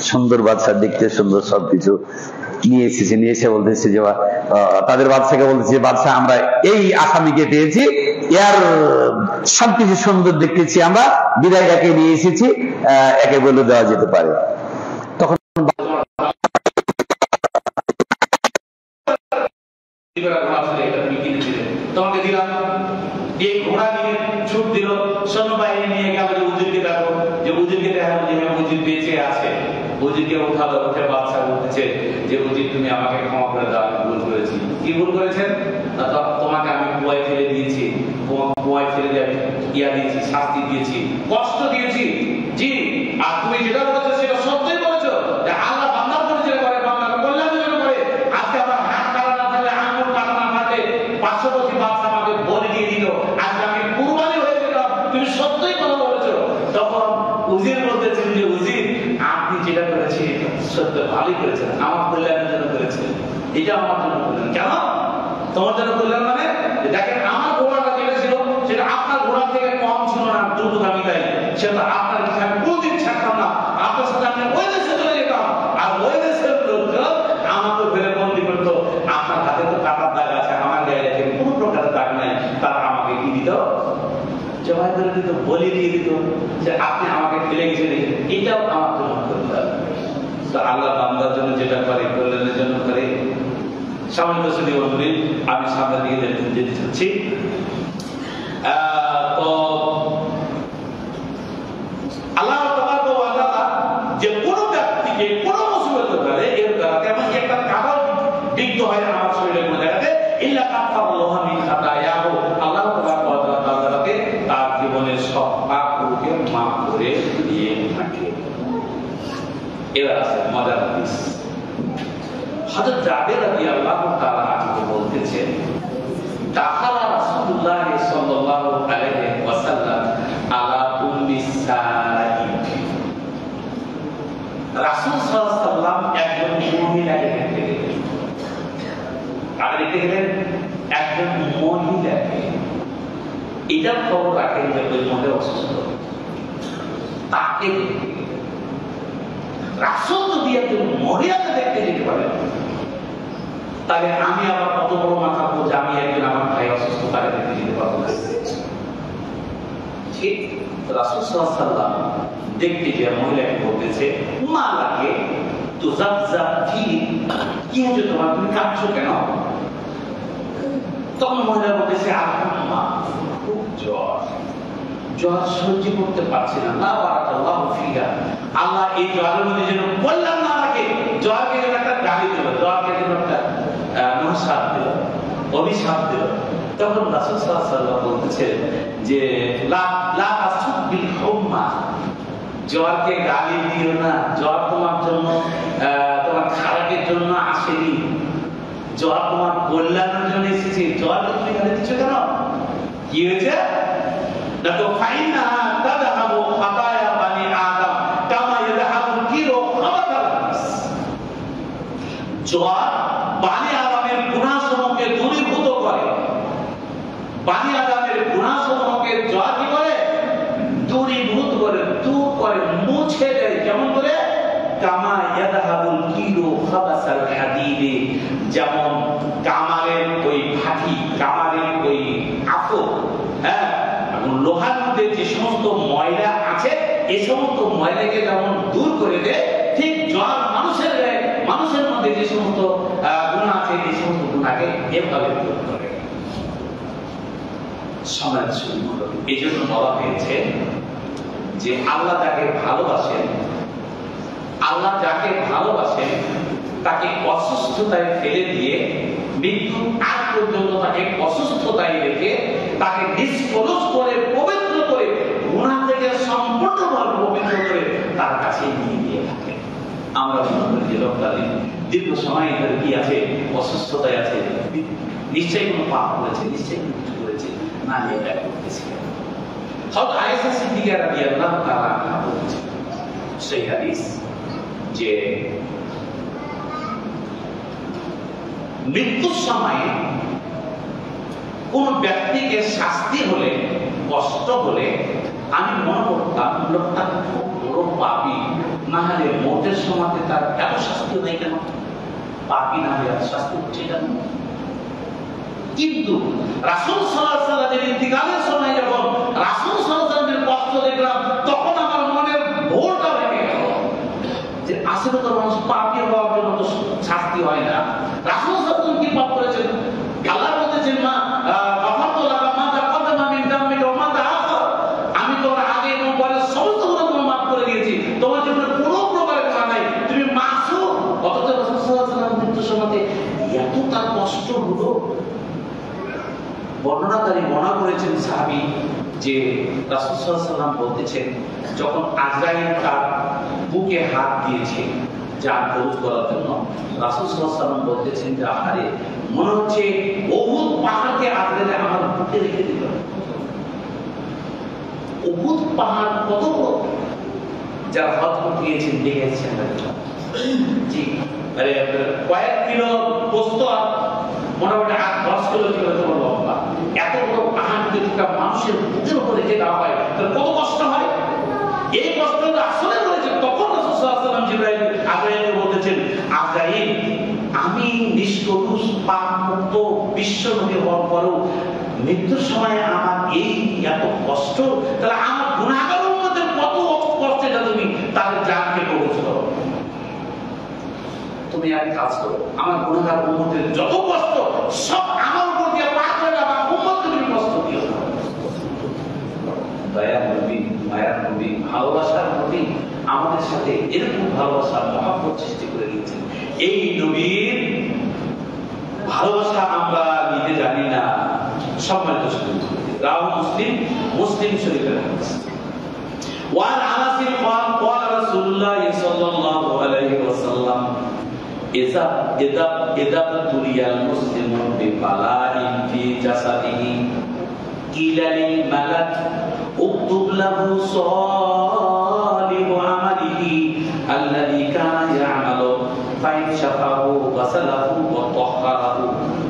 সুন্দর বাদশা, দেখতে সুন্দর, সবকিছু নিয়ে এসেছে। নিয়ে এসে বলতেছে যে তাদের বাদশাকে বলতেছে, বাদশা আমরা এই আসামিকে পেয়েছি, এর সবকিছু সুন্দর দেখতেছি, আমরা বিদায়টাকে নিয়ে এসেছি, একে বলে দেওয়া যেতে পারে। তখন
তোমাকে দিলাম, এই ঘোড়া নিয়ে ছুট দিল, সৈন্যবাহিনী নিয়ে গেল যে উজিরকে দেখো, যে উজিরকে দেখালো যে উজির বেঁচে আছে। উজিরকে উঠালো, উঠে বাদশা বলতেছে যে উজির তুমি আমাকে ক্ষমা করে দাও, আমি ভুল করেছি। কি ভুল করেছেন? তোমাকে আমি কুয়ায় ফেলে দিয়েছি, কুয়ায় ফেলে দিয়ে ইয়া দিয়েছি, শাস্তি দিয়েছি, কষ্ট দিয়েছি। জি, আর তুমি যেটা বলেছো সেটা সত্যই বলেছো, যে আল্লাহ বান্দার জন্য যেটা করে, বান্দার কল্যাণের জন্য করে। আজকে আমার হাত কাটা না থাকলে, আঙুল কাটা না থাকলে, পার্শ্ববর্তী বাদশা আমাকে বলে দিয়ে দিল, আজকে আমি কুরবানি হয়ে গেলাম, তুমি সত্যই কথা বলেছো। তখন উজির বলতেছেন যে উজির, আপনি যেটা করেছেন সত্য ভালোই করেছেন, আমার কল্যাণের জন্য করেছেন, এটা আমার জন্য কল্যাণ। কেন তোমার জন্য কল্যাণ? মানে দেখেন আমার ঘোড়াটা যেটা ছিল সেটা আপনার ঘোড়া থেকে কম ছিল না, দ্রুতগামী, তাই সেটা আপনার কাছে আমি কোনদিন ছাড়তাম না, আপনার সাথে আমি ওই দেশে চলে যেতাম, আর ওই দেশের লোকরা আমাকে ফেলে বন্দি করতো। আপনার হাতে তো কাটার দাগ আছে, আমার গায়ে দেখে কোনো প্রকারের দাগ নাই, তারা আমাকে কি দিত? জবাই করে দিত, বলি দিয়ে দিত যে আপনি আমাকে ফেলে গেছেন, এটাও আমার জন্য করতে হবে। তো আল্লাহ বান্দার জন্য যেটা করে, কল্যাণের জন্য করে। সামনে দর্শনী বন্ধুরা, আমি সামনের দিকে যেতে চাচ্ছি। তো আল্লাহ যে কোনো ব্যক্তিকে কোনো মুসিবত করে, এর দ্বারা তেমন একটা কাবাল বিদ্ধ হয় আমার শরীরে কোনো জায়গাতে, ইল্লা কাফারাল্লাহু মিন খাতায়াহু, আল্লাহ তাআলাকে তার জীবনের সব পাপকে মাফ করে দিয়ে থাকে। এবার আছে মজার হাদিস। হযরত জাবের রাদিয়াল্লাহু তাআলা আনহু বলতেছেন, দাখালা রাসূলুল্লাহ সাল্লাল্লাহু আলাইহি ওয়াসাল্লাম আলা উম্মি সাঈদ। রাসূল সাল্লাল্লাহু আলাইহি ওয়াসাল্লাম একজন মহিলাকে দেখতে গেলেন। আর দেখতে গেলেন একজন মহিলাকে। এটা খবর রাখেন যে ওই মহিলা অসুস্থ, তাকে রাসূল যদি একজন মহিলাকে দেখতে যেতে পারেন, তাহলে আমি আবার কত বড় মাথা যে আমি একজন আমার ভাই অসুস্থ, তাকে দেখতে যেতে পারবো না। ঠিক রাসূল সাল্লাল্লাহু আলাইহি ওয়াসাল্লাম দেখতে যে মহিলাকে বলতেছে, মালাকে তুযাজ্জাতি, কি হয়েছে তোমার, তুমি কাঁদছো কেন? তখন মহিলা বলতেছে, আল্লাহ খুব জ্বর, জ্বর সহ্য করতে পারছি না, লা বারাকাল্লাহু ফিহা, আল্লাহ এই জ্বরের মধ্যে যেন বললাম না, আমাকে জ্বরকে যেন একটা গালি দিল, জ্বরকে যেন একটা নমস্কার দিল, অভিশাপ দিল। তখন রাসূল সাল্লাল্লাহু আলাইহি ওয়াসাল্লাম বলতেছেন যে লা তাসুবিল হুম্মা, জ্বরকে গালি দিও না, জ্বর তোমার জন্য তোমার খারাপের জন্য আসেনি, জ্বর তোমার কল্যাণের জন্য এসেছে। জ্বরকে তুমি গালি দিচ্ছ কেন? কি হয়েছে? দেখো, ফাইনা তাযহাবু খাতায়া বানি আদম কামা ইয়াযহাবুল কিরু খাবাতাল নাস। জ্বর বানি আদমের গুনাহসমূহকে দূরীভূত করে, বানি আদমের গুনাহসমূহকে জ্বর কি করে? দূরীভূত করে, দূর করে, মুছে দেয়। যেমন করে কামা ইয়াযহাবুল কিরু খাবাসাল হাদিদে, যেমন কামারের ওই ভাটি, কামারের ওই আফো, হ্যাঁ, লোহার মধ্যে যে সমস্ত ময়লা আছে, এই সমস্ত ময়লাকে যেমন দূর করে দেয়, ঠিক জ্বর মানুষের মধ্যে যে সমস্ত গুনাহ আছে, এই সমস্ত গুনাহকে এভাবে দূর করে। সমাজ এই জন্য বলা হয়েছে যে আল্লাহ যাকে ভালোবাসেন, আল্লাহ যাকে ভালোবাসেন তাকে অসুস্থতায় ফেলে দিয়ে, মৃত্যুর আগ পর্যন্ত তাকে অসুস্থতায় রেখে, তাকে নিষ্কলুষ করে, পবিত্র করে, গুনাহ থেকে সম্পূর্ণভাবে পবিত্র করে তার কাছে নিয়ে গিয়ে থাকে। আমরা মনে করি যে লোকটা দীর্ঘ সময় ধরে কি আছে, অসুস্থতায় আছে, নিশ্চয়ই কোনো পাপ করেছে, নিশ্চয়ই কিছু করেছে, না এটা করতেছে। হযরত আয়েশা সিদ্দিকা রাদিয়াল্লাহু তাআলা আনহা বলেছেন সেই হাদিস যে মৃত্যুর সময় কোন ব্যক্তিকে শাস্তি হলে, কষ্ট হলে আমি মনে করতাম লোকটা খুব বড় পাপী, না হলে মৌতের সময় তার এত শাস্তি নেই কেন, পাপী না হলে শাস্তি হচ্ছে কেন। কিন্তু রাসূল সাল্লাল্লাহু আলাইহি ওয়াসাল্লামের ইন্তিকালের সময় যখন রাসূল সাল্লাল্লাহু আলাইহি ওয়াসাল্লামের কষ্ট দেখলাম, তখন আমার মনের ভোরটা ভেঙে গেল যে আসলে তো মানুষ পাপী হওয়ার জন্য তো শাস্তি হয় না। রাসূল সাল্লাল্লাহু আলাইহি ওয়াসাল্লাম কি পাপ করেছেন? আল্লাহ বলতেছেন মা গাফারতু লাকা মা তাকাদ্দামা মিন যামবিকা ওয়া মা তাআখার, আমি তোমার আগে এবং পরে সমস্ত গুনাহ তোমার মাফ করে দিয়েছি, তোমার জন্য কোনো প্রকারের গুনাহ নাই, তুমি মাসুম। অথচ রাসূল সাল্লাল্লাহু আলাইহি ওয়াসাল্লাম মৃত্যুর সময় এত তার কষ্ট হলো। বর্ণনাকারী মনে করেছেন সাহাবী যে রাসূল সাল্লাল্লাহু আলাইহি ওয়াসাল্লাম বলতেছেন যখন আজরাইল তার বুকে হাত দিয়েছে জান কবজ করার জন্য, রাসূল সাল্লাল্লাহু আলাইহি ওয়াসাল্লাম বলতেছেন যে আহারে মনে হচ্ছে উহুদ পাহাড়কে আজরাইল আমার বুকে রেখে দিল। উহুদ পাহাড় কত বড়, যারা হজ করতে গিয়েছেন দেখেছেন জি, আরে কয়েক কিলো গোস্ত মোটামুটি 8-10 কিলো লম্বা, এত বড় পাহাড় যদি একটা মানুষের বুকের উপরে রেখে দেওয়া হয় তাহলে কত কষ্ট হয়। এই কষ্টটা আসলে রয়েছে। তখন রাসূল সাল্লাল্লাহু আলাইহি ওয়াসাল্লাম জিবরাইল আজরাইলকে বলতেছেন, আজরাইল আমি নিষ্কলুষ পাপমুক্ত বিশ্ব নবী হওয়ার পরেও মৃত্যুর সময় আমার এই এত কষ্ট, তাহলে আমার গুনাহগার উম্মতের কত কষ্ট এটা তুমি তাদের জানকে কবজ করো। তুমি এক কাজ করো, আমার গুনাহগার উম্মতের যত কষ্ট সব আমার উপর দিয়ে পার করে দাও, আমার উম্মতকে তুমি কষ্ট দিও না। দয়ার নবী, মায়ার নবী, ভালোবাসার নবী আমাদের সাথে এরকম ভালোবাসা মহব্বত সৃষ্টি করে দিয়েছেন। এই নবীর ভালোবাসা আমরা নিতে জানি না। সম্মানিত সুধী, রাওয়াহ মুসলিম, মুসলিম শরীফের হাদিস। ওয়ান আনাস قال قال رسول الله صلى الله عليه وسلم إذا ابتلي المسلم ببلاء في جسده قيل للملك اكتب له صالح عمله الذي كان يعمل فإن شفاه غسله وطهره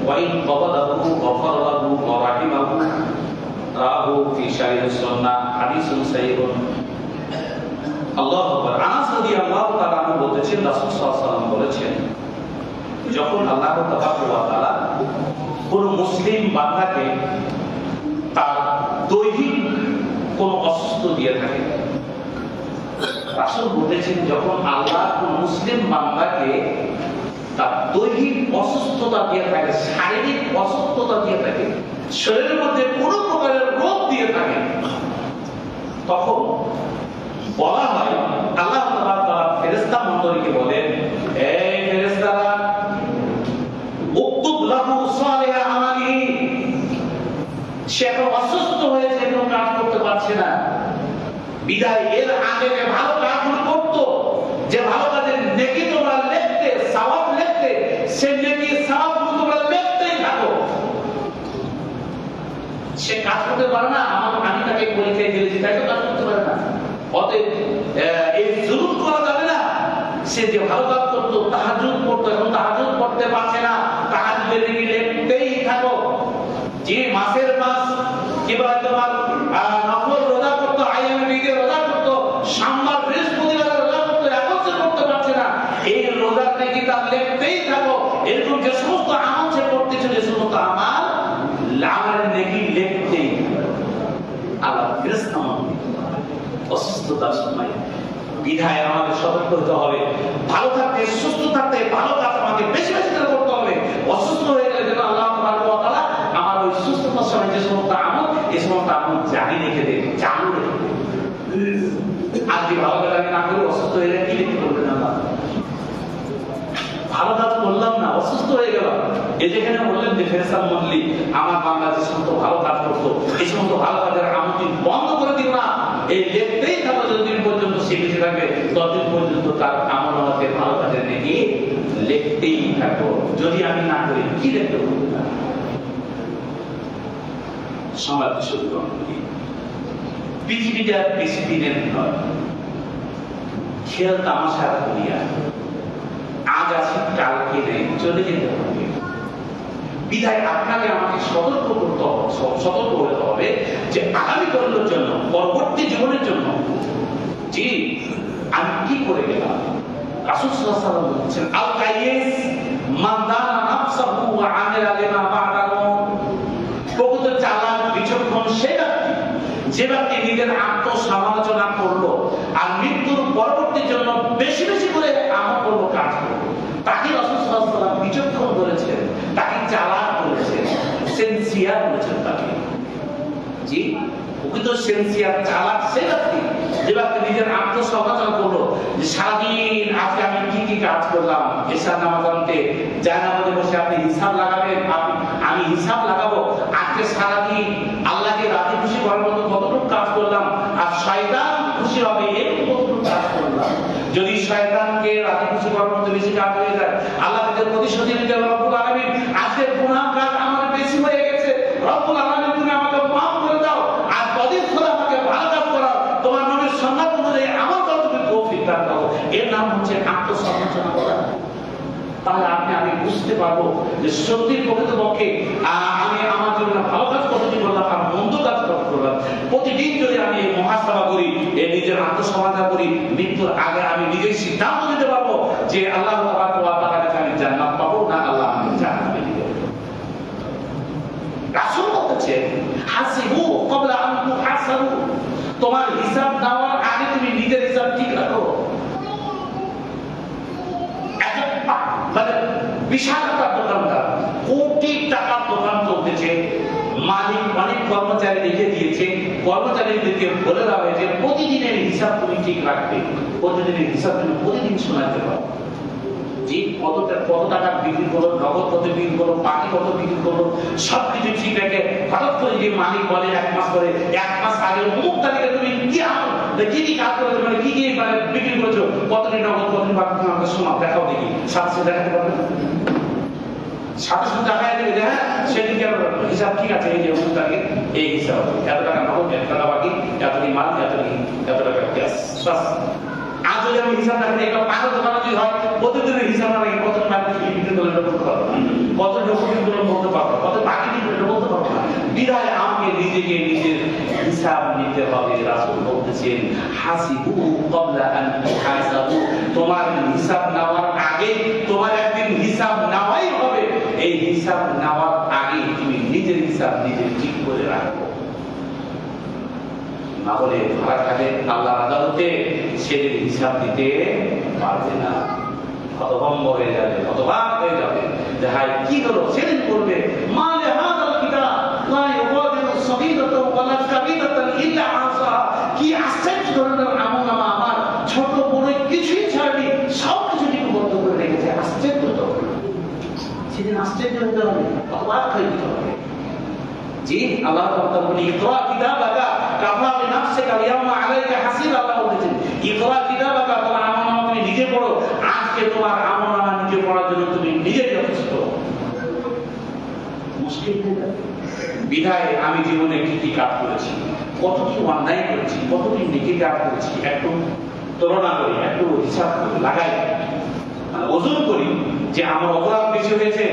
وإن قبضه غفر له ورحمه রাহু ফি শারীহ সুন্নাহ হাদিসুন সাহিহুন। আল্লাহু আকবার। আনাস রাদিয়াল্লাহু তাআলা আনহু বলেছেন রাসূল সাল্লাল্লাহু আলাইহি ওয়াসাল্লাম বলেছেন যখন আল্লাহ তাবারক ওয়া তাআলা কোন মুসলিম বান্দাকে তার দৈহিক কোন অসুস্থ দিয়ে থাকে, রাসূল বলেছেন যখন আল্লাহ কোন মুসলিম বান্দাকে তার দৈহিক অসুস্থতা দিয়ে থাকে, শারীরিক অসুস্থতা দিয়ে থাকে, শরীরের মধ্যে কোন প্রকারের রোগ দিয়ে থাকে, তখন বলা হয় আল্লাহ তাআলা তার ফেরেশতা মণ্ডলীকে বলেন, এই ফেরেশতারা উকতুব লাহু সালিহ আমালিহি, সে এখন অসুস্থ হয়েছে, কোনো কাজ করতে পারছে না, বিদায় এর আগে যে ভালো কাজগুলো করতো, যে ভালো কাজের নেকি তোমরা লিখতে, সওয়াব লিখতে, সেই নেকি সওয়াবগুলো তোমরা লিখতেই থাকো। সে কাজ করতে পারে না, আমি তাকে পরীক্ষায় দিয়েছি, তাই তো কাজ করতে পারে না। অতএব এই জুলুম করা যাবে না। সে যে ভালো কাজ করতো, তাহাজ্জুদ পড়তো, এখন তাহাজ্জুদ পড়তে পারছে না, তাহাজ্জুদের নেকি লিখতেই থাকো। যে মাসের মাস কিংবা তোমার নফল রোজা করতো, আইয়ামে বীজে রোজা করতো, সোমবার বৃহস্পতিবার রোজা করতো, এখন সে করতে পারছে না, এই রোজার নেকি তার লিখতেই থাকো। এরকম যে সমস্ত আমল সে করতেছে, যে সমস্ত আমল লাভের নেকি লিখতেই আল্লাহ ফেরেশতা মণ্ডলী অসুস্থতার সময় বিধায় আমাদের সতর্ক হতে হবে। ভালো থাকতে, সুস্থ থাকতে ভালো কাজ আমাকে বেশি বেশি করে করতে হবে। অসুস্থ হয়ে গেলে যেন আল্লাহ তাবারক ওয়া তাআলা আমার ওই সুস্থতার সময় যে সমস্ত আমল, এই সমস্ত আমল জারি রেখে দেয়, চালু রেখে দেয়। আজকে ভালো কাজ আমি না করে অসুস্থ হয়ে গেলে কি লিখতে বলবেন আল্লাহ? ভালো কাজ করলাম না, অসুস্থ হয়ে গেলাম। এই যেখানে বললেন যে ফেরেশতা মণ্ডলী আমার বান্দা যে সমস্ত ভালো কাজ করতো, এই সমস্ত ভালো কাজের আমলটি বন্ধ করে দিও না, এই লিখতেই থাকো, যতদিন পর্যন্ত সে বেঁচে থাকবে ততদিন পর্যন্ত তার আমল আমাকে ভালো কাজের নেকি লিখতেই থাকো। যদি আমি না করি কি লিখতে বলবো না? সময় পৃথিবীটা বেশি দিনের নয়, খেল তামাশার দুনিয়া, আজ আছে কালকে নেই, চলে যেতে হবে। বিধায় আপনাকে আমাকে সতর্ক করতে হবে, সতর্ক হতে হবে যে আগামী কল্যাণের জন্য, পরবর্তী জীবনের জন্য জি আমি কি করে গেলাম। রাসূল সাল্লাল্লাহু আলাইহি ওয়াসাল্লাম বলেছেন, আল কাইয়িস মান দানা নাফসাহু ওয়া আমিলা লিমা বা'দাহু। প্রকৃত চালাক বিচক্ষণ সে ব্যক্তি যে ব্যক্তি নিজের আত্মসমালোচনা করলো আর মৃত্যুর পরবর্তীর জন্য বেশি বেশি করে আমল করলো, কাজ করলো, তাকে রাসূল সাল্লাল্লাহু আলাইহি ওয়াসাল্লাম বিচক্ষণ বলেছেন, তাকে চালাক বলেছেন, সেনসিয়ার বলেছেন তাকে। জি প্রকৃত সেনসিয়ার চালাক সে ব্যক্তি যে ব্যক্তি নিজের আত্মসমালোচনা করলো যে সারাদিন আজকে আমি কি কি কাজ করলাম। এশার নামাজ পড়তে জায়নামাজে বসে আপনি হিসাব লাগাবেন, আমি হিসাব লাগাবো আজকে সারাদিন আল্লাহকে রাজি খুশি করার মতো কতটুকু কাজ করলাম, আর শয়তান খুশি হবে এরকম কতটুকু কাজ করলাম। যদি শয়তানকে রাজি খুশি করার মতো বেশি কাজ হয়ে যায়, আল্লাহ তাদের প্রতিশোধ নিতে রব্বুল আলামিন আজকে গুনাহ কাজ আমার বেশি হয়ে গেছে, রব্বুল আলামিন তুমি আমাকে মাফ করে দাও, আর কদিন ধরে আমাকে ভালো কাজ করাও, তোমার নবীর সুন্নাত অনুযায়ী আমল করতে তুমি তৌফিক দান করো। এর নাম হচ্ছে আত্মসমালোচনা করা। তাহলে আমি বুঝতে পারবো যে সত্যির প্রকৃতপক্ষে আমি আমার জীবনে ভালো কাজ কতটি করলাম আর মন্দ কাজ কত করলাম। প্রতিদিন যদি আমি এই মহাসভা করি, এই নিজের আত্মসমালোচনা করি, মৃত্যুর আগে আমি নিজেই সিদ্ধান্ত নিতে পারবো যে আল্লাহ তাবারক ওয়া তাআলার কাছে আমি জান্নাত পাবো না আল্লাহ আমাকে জাহান্নামে দিবে। রাসূল বলেছেন, হাসিবু ক্বাবলা আন তুহাসাবু, তোমার হিসাব নেওয়ার আগে তুমি নিজের হিসাব ঠিক রাখো। মানে বিশাল একটা দোকানদার, কোটি টাকার দোকান চলতেছে, মালিক অনেক কর্মচারী রেখে দিয়েছে, কর্মচারীদেরকে বলে দেওয়া হয়েছে প্রতিদিনের হিসাব তুমি ঠিক রাখবে, প্রতিদিনের হিসাব তুমি প্রতিদিন শোনাতে পারো। যে কত টাকা বিক্রি করলো, নগদ কত বিক্রি করলো, বাকি কত বিক্রি করলো, সবকিছু ঠিক রেখে হঠাৎ করে যে মালিক বলে এক মাস আগে অমুক তারিখে তুমি কি কি কি কাজ করেছো, মানে কি কি বিক্রি করেছো, কতটি নগদ কতটি বাকি, তুমি আমাকে শোনাও, দেখাও দেখি, সাথে দেখাতে পারবে না, সাথে দেখায় দেবে যে হ্যাঁ সেদিকে হিসাব ঠিক আছে, এই যে অমুক তারিখে এই হিসাব, এত টাকা নগদ, এত টাকা বাকি, এতটি মাল, এত টাকা গ্যাস। আজ যদি আমি হিসাব রাখি, একটা পাঁচের দোকান যদি হয়, প্রতিদিনের হিসাব না রাখি কত টাকা বিক্রি করলে এটা বলতে পারবো না, কত বিক্রি করলে বলতে পারবো, কত বাকি বিক্রি করলে বলতে পারবো না। বিধায় আমাকে নিজেকে নিজের হিসাব নিতে হবে। রাসূল বলতেছেন, হাসিবু ক্বাবলা আন তুহাসাবু, তোমার হিসাব নেওয়ার আগে তোমার একদিন হিসাব নেওয়াই হবে। এই হিসাব নেওয়ার আগে তুমি নিজের হিসাব নিজে ঠিক করে রাখো, না হলে ধরা খাবে আল্লাহর আদালতে, সেদিন হিসাব দিতে পারবে না, হতভম্ব হয়ে যাবে, হতবাক হয়ে যাবে যে হায় কি হলো। সেদিন বলবে, মালে হাযাল কিতাব লা ইউগাদিরু সগীরাতান ওয়ালা কাবীরাতান ইল্লা আহসাহা, কি আশ্চর্য ধরনের আমলনামা আমার, ছোট বড় কিছুই ছাড়েনি, সবকিছু লিপিবদ্ধ করে রেখেছে। আশ্চর্য তো, সেদিন আশ্চর্য হতে হবে, হতবাক হয়ে যেতে হবে। জি আল্লাহ তাআলা বলেন, ইকরা কিতাবাকা কাফা বিনাফসিকা ইয়াওমা আলাইকা হাসিবা। আল্লাহ বলেছেন, ইকরা কিতাবাকা, তোমার আমলনামা তুমি নিজে পড়ো, আজকে তোমার আমলনামা নিজে পড়ার জন্য তুমি নিজে যথেষ্ট। মুশকিল হয়ে যাবে। বিধায় আমি জীবনে কি কি কাজ করেছি, কত কি অন্যায় করেছি, কত কি নেকি কাজ করেছি, একটু তুলনা করি, একটু হিসাব লাগাই, ওজন করি যে আমার অপরাধ বেশি হয়েছে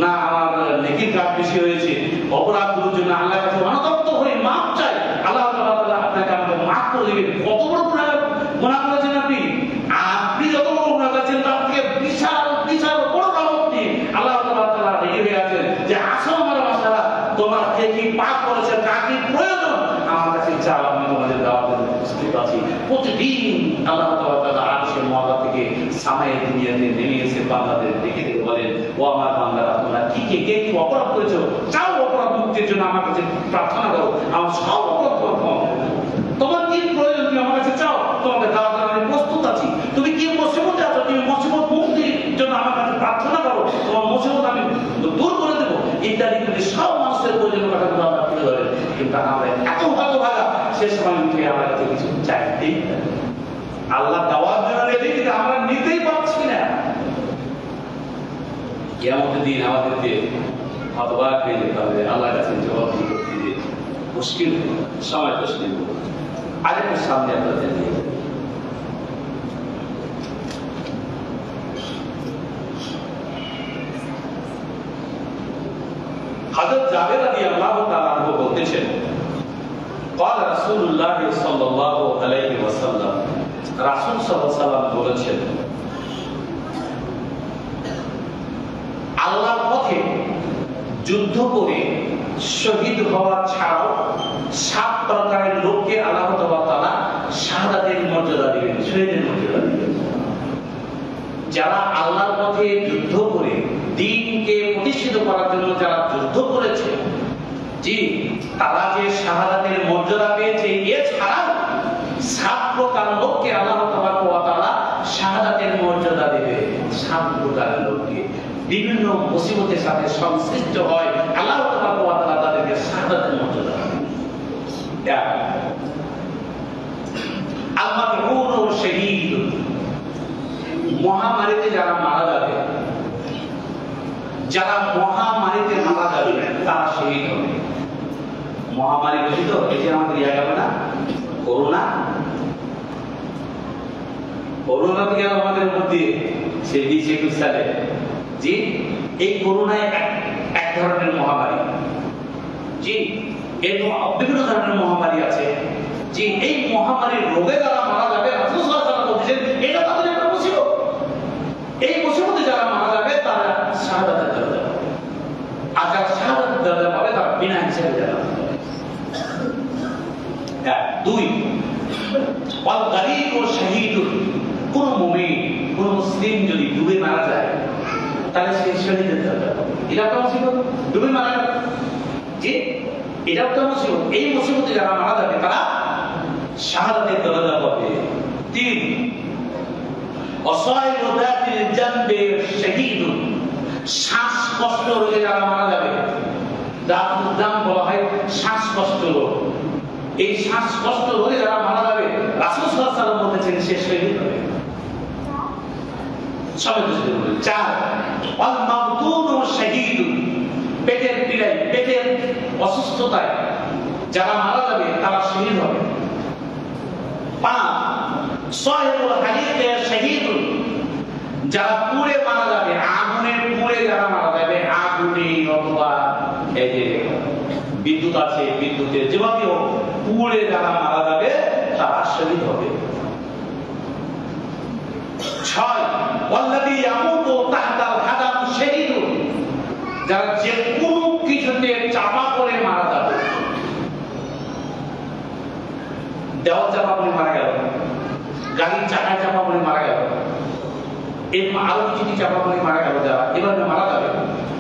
না আমার নেকির কাজ বেশি হয়েছে। অপরাধগুলোর জন্য আল্লাহর কাছে অনুতপ্ত হয়ে মাফ চাই, আল্লাহ তাআলা আপনাকে আমাকে মাফ করে দিবেন। কত বড় গুনাহ করেছেন আপনি, আপনি যত বড় গুনাহ করেছেন তার থেকে বিশাল বিশাল বড় রহমত নিয়ে আল্লাহ তাআলা রেগে হয়ে আছেন যে আসো আমার বাসারা, তোমার কে কি পাপ করেছে, কার কি প্রয়োজন আমার কাছে চাও, আমি তোমাদের দাওয়াতের উপস্থিত আছি। প্রতিদিন আল্লাহ তাআলা আরশের মহল্লা থেকে সামায়ে দুনিয়াতে নেমে এসে বান্দাদের দেখে দেখে বলেন, ও আমার বান্দারা, তোমরা কি কে কি অপরাধ করেছো, চাও অপরাধ মুক্তির জন্য আমার কাছে প্রার্থনা করো, আমার সব অপরাধ তোমার কি প্রয়োজন তুমি আমার কাছে চাও, তোমাকে দাওয়াত দেওয়ার আমি প্রস্তুত আছি। তুমি কি মুসিবতে আছো, তুমি মুসিবত মুক্তির জন্য আমার কাছে প্রার্থনা করো, তোমার মুসিবত আমি দূর করে দেবো, ইত্যাদি ইত্যাদি সব মানুষের প্রয়োজনীয় কথাগুলো আমরা তুলে ধরেন। কিন্তু আমরা এত ভালোভাগা সে সময় উঠে আমার কাছে কিছু চাইতেই, আল্লাহ দাওয়াত জন্য রেখে কিন্তু আমরা নিতেই পারছি না। কিয়ামতের দিন আমাদেরকে হতবাক হয়ে যেতে হবে, আল্লাহর কাছে জবাব দিতে মুশকিল, সময় তো আরেকটু সামনে আপনাদের দিয়ে হযরত জাবের রাদিয়াল্লাহু তাআলা আনহু বলতেছেন قال رسول الله صلى الله عليه وسلم রাসূল সাল্লাল্লাহু আলাইহি ওয়াসাল্লাম বলেছেন আল্লাহর পথে যুদ্ধ করে শহীদ হওয়া ছাড়াও 7 প্রকারের লোককে আল্লাহ তাআলা শাহাদাতের মর্যাদা দিবেন, শহীদের মর্যাদা দিবেন। যারা আল্লাহর পথে যুদ্ধ করে দ্বীনকে প্রতিষ্ঠিত করার জন্য যারা যুদ্ধ করেছে, জি, তারা যে শাহাদাতের মর্যাদা পেয়েছে, এছাড়াও 7 প্রকার লোককে আল্লাহ তাআলা শাহাদাতের মর্যাদা দিবে। 7 প্রকারের লোককে বিভিন্ন মুসিবতের সাথে সংশ্লিষ্ট হয়, আল্লাহ তাআলা তাদেরকে শাহাদাতের মর্যাদা দেন। আল-মাদউন ও শহীদ, মহামারীতে যারা মারা যাবে, যারা মহামারীতে মারা যাবে তারা শহীদ হবে। মহামারী বুঝিত, এই যে আমাদের ইয়া যাবে না, করোনা তো গেল আমাদের মধ্যে সে 20-21 সালে। জি, এই করোনায় এক ধরনের মহামারী। জি, এর বিভিন্ন ধরনের মহামারী আছে। জি, এই মহামারীর রোগে যারা মারা যাবে, রাসূল সাল্লাল্লাহু আলাইহি ওয়াসাল্লাম বলেছেন এটা তাদের একটা মুসিবত। এই মুসিবতে যারা মারা যাবে তারা শাহাদাতের দরজা পাবে, আর যারা শাহাদাতের দরজা পাবে তারা বিনা হিসাবে জান্নাত পাবে। 2 ওয়াল গারীক ও শহীদ, কোন মুমিন কোন মুসলিম যদি ডুবে মারা যায় তাহলে সে শহীদের দরজা পাবে। এটা একটা মুসিবত, ডুবে মারা যাবে। জি, এটা একটা মুসিবত। এই মুসিবতে যারা মারা যাবে তারা শাহাদাতের দরজা পাবে। 3 অসহায় ওদাতিল জানবে শহীদ, শ্বাসকষ্ট রোগে যারা মারা যাবে, যার নাম বলা হয় শ্বাসকষ্ট রোগ। এই শ্বাসকষ্ট রোগে যারা মারা যাবে রাসূল সাল্লাল্লাহু আলাইহি ওয়াসাল্লাম বলেছেন সে শহীদ হবে। 4 ওয়াল মাবতুন ও শহীদ, পেটের পীড়ায়, পেটের অসুস্থতায় যারা মারা যাবে তারা শহীদ হবে। 5 সাহিবুল হারিকে শহীদ, যারা পুড়ে মারা যাবে, আগুনে পুড়ে যারা মারা যাবে, আগুনে অথবা এই যে বিদ্যুৎ আছে, বিদ্যুতের যেভাবে পুড়ে যারা মারা যাবে তারা শহীদ হবে। 6 ওয়াল্লাযী ইয়ামুতু তাহতাল হাদাম শহীদ, যারা যে কোনো কিছুতে চাপা পড়ে মারা যাবে, দেওয়াল চাপা পড়ে মারা গেল, গাড়ির চাকায় চাপা পড়ে মারা গেল, এরকম আরো কিছু চাপা পড়ে মারা গেল, যারা এভাবে মারা যাবে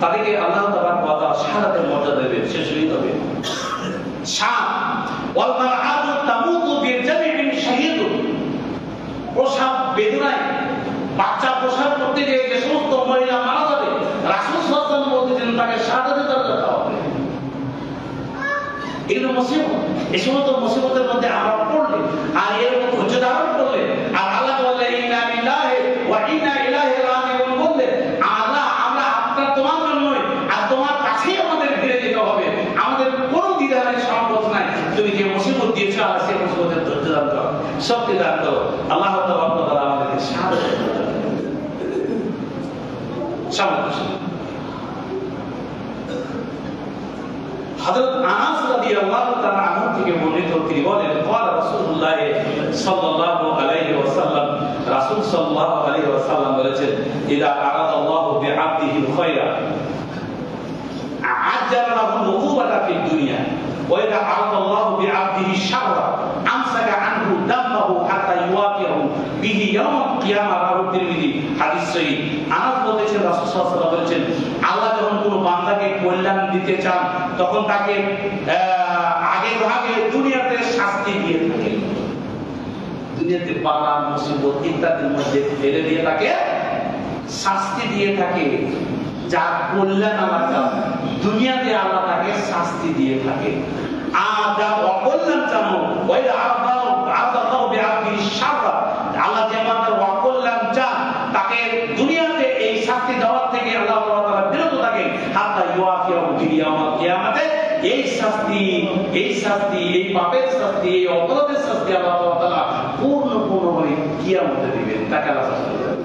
তাদেরকে আল্লাহ তাআলা শাহাদাতের মর্যাদা দেবেন, সে শহীদ হবে। 7 ওয়াল মারআতু তামুতু বিজামি'in শহীদ, প্রসব বেদনায় বাচ্চা প্রসব করতে গিয়ে যে সমস্ত মহিলা মারা যাবে রাসূল সাল্লাল্লাহু আলাইহি ওয়াসাল্লাম বলতেছেন তাকে শাহাদাতের দরজা দেওয়া হবে। এগুলো মুসিবত। এই সমস্ত মুসিবতের মধ্যে আমরা পড়লে আর এর মধ্যে ধৈর্য ধারণ করলে আর আল্লাহ বললে ইন্না লিল্লাহি ওয়া ইন্না ইলাইহি রাজিউন বললে, আল্লাহ আমরা আপনার তোমার জন্যই আর তোমার কাছেই আমাদের ফিরে যেতে হবে, আমাদের কোনো দ্বিধার সংকোচ নাই। তুমি যে মুসিবত দিয়েছো আর সেই মুসিবতের ধৈর্য দান করো, শক্তি দান করো। আল্লাহ তাআলা আমাদেরকে শাহাদাত দান করুন। হযরত আনাস রাদিয়াল্লাহু তাআলা আনহু থেকে বর্ণিত, তিনি বলেন قال রাসূলুল্লাহ সাল্লাল্লাহু আলাইহি ওয়াসাল্লাম, রাসূল সাল্লাল্লাহু আলাইহি ওয়াসাল্লাম বলেছেন ইদা আরাদাল্লাহু বিআবদিহি খায়রা আ'আজ্জালা লাহু উকুবাতা ফিদ দুনিয়া ওয়া ইদা আরাদাল্লাহু বিআবদিহি শাররা আমসাকা আনহু দামাহু হাত্তা ইউওয়াফিহু বিহি ইয়াউমাল কিয়ামা, রাহু তিরমিজি, হাদিস সহিহ। আনাস বলেছেন রাসূল সাল্লাল্লাহু আলাইহি ওয়াসাল্লাম বলেছেন আল্লাহ যখন কোনো বান্দাকে কল্যাণ দিতে চান তখন তাকে আগে ভাগে দুনিয়াতে শাস্তি দিয়ে থাকে, দুনিয়াতে বালা মুসিবত ইত্যাদির মধ্যে ফেলে দিয়ে তাকে শাস্তি দিয়ে থাকে। যার কল্যাণ আল্লাহ চান দুনিয়াতে আল্লাহ তাকে শাস্তি দিয়ে থাকে। আর যা অকল্যাণ চান ওই আল্লাহ বিআবদিহি শাররা, আল্লাহ যে বান্দার অকল্যাণ চান তাকে দুনিয়াতে এই শাস্তি দেওয়ার থেকে আল্লাহ তাআলা বিরত থাকে হাত্তা ইউআফিহু বিহি ইয়াউমাল কিয়ামাতে, এই শাস্তি, এই পাপের শাস্তি, এই অপরাধের শাস্তি আল্লাহ তাআলা পূর্ণভাবে কিয়ামতে দিবেন, তাকে আল্লাহ শাস্তি দেবেন।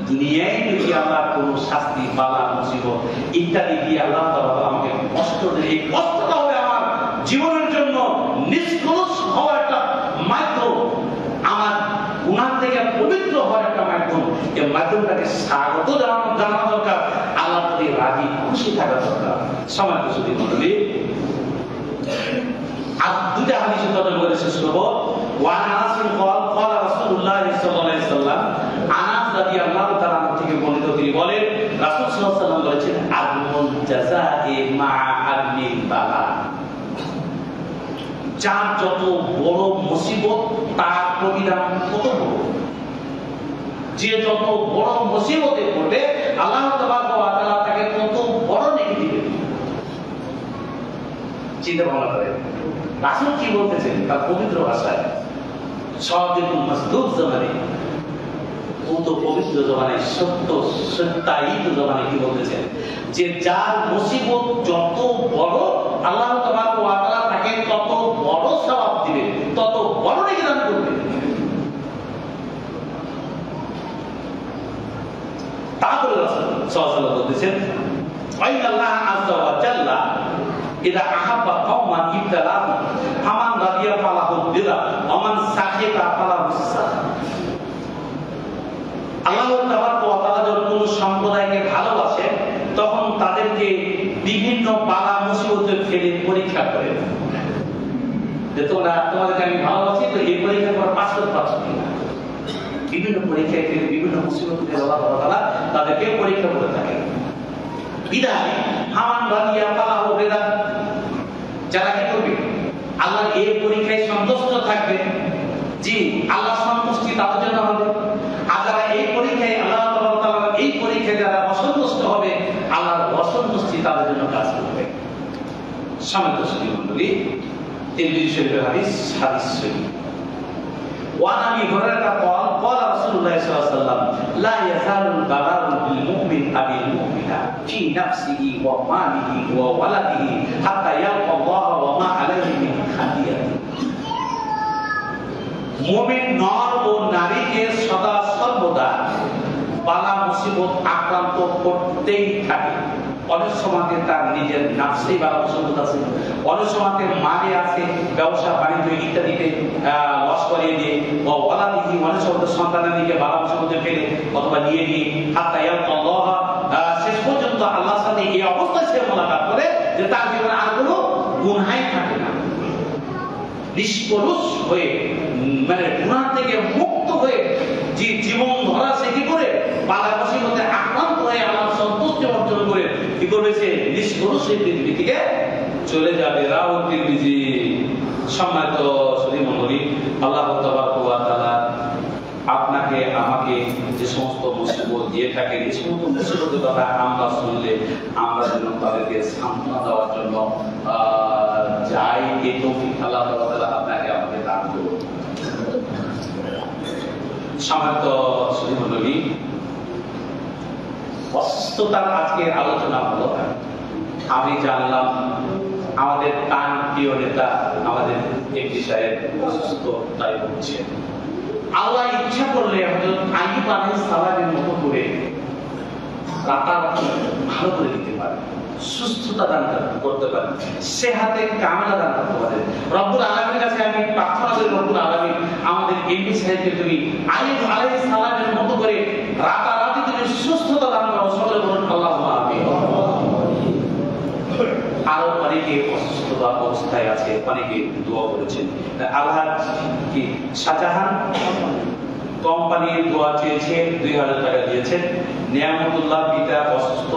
দুনিয়ায় যদি আল্লাহ কোন শাস্তি, বালা, মুসিবত ইত্যাদি দিয়ে আল্লাহ তাআলা আমাকে কষ্ট দেয়, এই কষ্টটা হবে আমার জীবনের জন্য নিষ্কলুষ হওয়ার একটা মাধ্যম, আমার গুনাহ থেকে পবিত্র হওয়ার একটা মাধ্যম। এই মাধ্যমটাকে স্বাগত জানানো দরকার, আল্লাহ প্রতি রাজি খুশি থাকা দরকার। সময় তো যদি বলি আর দুটা হাদিসের কথা বলে শেষ করব। ওয়ান আনাসিন ক্বাল রাসূলুল্লাহ সাল্লাল্লাহু আলাইহি ওয়াসাল্লাম, আনাস রাদিয়াল্লাহু তাআলা থেকে বর্ণিত, তিনি বলেন রাসূল সাল্লাল্লাহু আলাইহি ওয়াসাল্লাম বলেছেন, আদমুল জাযাই মা আদমিল বালা, যার যত বড় মুসিবত তার প্রতিদান তত বড়। যে যত বড় মুসিবতে পড়বে আল্লাহ তাবারক ওয়া তাআলা তাকে তত বড় নেকি দিবেন। চিন্তা ভাবনা করে রাসূল কি বলতেছেন তার পবিত্র ভাষায়, সাদিকুল মাসদুক জামানে, ও তো পবিত্র জবানে, সত্যায়িত জবানে কি বলতেছেন যে যার মুসিবত যত বড় আল্লাহ তাবারক ওয়া তাআলা তাকে তত বড় সওয়াব দিবেন, তত বড় নেকি দান করবেন। তারপরে রাসূল সাল্লাল্লাহু আলাইহি ওয়াসাল্লাম বলতেছেন, আল্লাহ আযজা ওয়া জাল্লা ইদা আহাব্বা কওমান ইবতালাহু ফামান রাদিয়া ফালাহু বিরা ওয়া মান সাখিতা ফালাহু সাখা। আল্লাহ তাবারক ওয়া তাআলা যখন কোন সম্প্রদায়কে ভালোবাসেন তখন তাদেরকে বিভিন্ন বালা মুসিবতে ফেলে পরীক্ষা করেন, যে তোমাদেরকে আমি ভালোবাসি, তো এই পরীক্ষা করার পাস করতে পারছো কিনা। বিভিন্ন পরীক্ষায় ফেলে, বিভিন্ন মুসিবতে ফেলে আল্লাহ তাআলা তাদেরকে পরীক্ষা করে থাকেন। বিদায় হামান রাদিয়া ফালাহু বিরা, যারা কি করবে আল্লাহর এই পরীক্ষায় সন্তুষ্ট থাকবে, জি আল্লাহ সন্তুষ্টি তাদের জন্য হবে। আর যারা এই পরীক্ষায় আল্লাহ তাআলা এই পরীক্ষায় যারা অসন্তুষ্ট হবে, আল্লাহর অসন্তুষ্টি তাদের জন্য কাজ করবে। সম্মানিত সুধী মণ্ডলী, তিরমিজি শরীফের হাদিস সহিহ। ওয়ান আবি হুরায়রা قال رسول الله صلى الله عليه وسلم لا يزال البلاء بالمؤمن أبي المؤمن في نفسه وماله وولده حتى يلقى الله وما عليه من خطيئة। মুমিন নর ও নারীকে সদা সর্বদা বালা মুসিবত আক্রান্ত করতেই থাকে। অনেক সময় তার নিজের নাফসেই বালা মুসিবত আছে, অনেক সময় মালে আছে, ব্যবসা বাণিজ্য ইত্যাদিতে লস করিয়ে দিয়ে, ওয়ালা দিকে অনেক সময় সন্তানের দিকে বালা মুসিবতে ফেলে অথবা নিয়ে নিয়ে হাত্তা ইয়াল্লাহ, শেষ পর্যন্ত আল্লাহর সাথে এই অবস্থায় সে মোলাকাত করে যে তার জীবনে আর কোনো গুনাহই থাকে না। নিষ্কলুষ হয়ে, মানে গুনাহ থেকে মুক্ত হয়ে যে জীবন ধরা সে কি করে বালা মুসিবতে আক্রান্ত হয়ে আল্লাহর সন্তুষ্টি অর্জন করে কি করবে, সে নিষ্কলুষ এই পৃথিবী থেকে চলে যাবে। রাওয়াহ তিরমিজি। সম্মানিত সুধী মণ্ডলী, আল্লাহ তাবারক ওয়া তাআলা আপনাকে আমাকে যে সমস্ত মুসিবত দিয়ে থাকেন, এই সমস্ত মুসিবতের কথা আমরা শুনলে আমরা যেন তাদেরকে সান্ত্বনা দেওয়ার জন্য যাই, এই তৌফিক আল্লাহ তাআলা আপনাকে আমাকে দান করুন। সম্মানিত সুধী মণ্ডলী, অসুস্থতার আজকের আলোচনা হলো, আমি জানলাম আমাদের প্রাণ প্রিয় নেতা আমাদের এমপি সাহেব অসুস্থতায় ভুগছে। আল্লাহ ইচ্ছা করলে হযরত আইয়ুব আলাইহিস সালামের মতো করে রাতারাতি ভালো করে দিতে পারে, সুস্থতা দান করতে পারে, সেহাতে কামেলা দান করতে পারে। রব্বুল আলামিনের কাছে আমি প্রার্থনা করি, রব্বুল আলামিন আমাদের এমপি সাহেবকে তুমি আইয়ুব আলাইহিস সালামের মতো করে রাতারাতি তুমি সুস্থতা দান করো। সকলে বলুন আল্লাহুম্মা আমিন। আরো অনেকে অসুস্থতা অবস্থায় আছে, অনেকে দোয়া করেছেন। আল্লাহ কি শাহজাহান কোম্পানির দোয়া চেয়েছে, 2000 টাকা দিয়েছেন। নিয়ামতুল্লাহ পিতা অসুস্থ।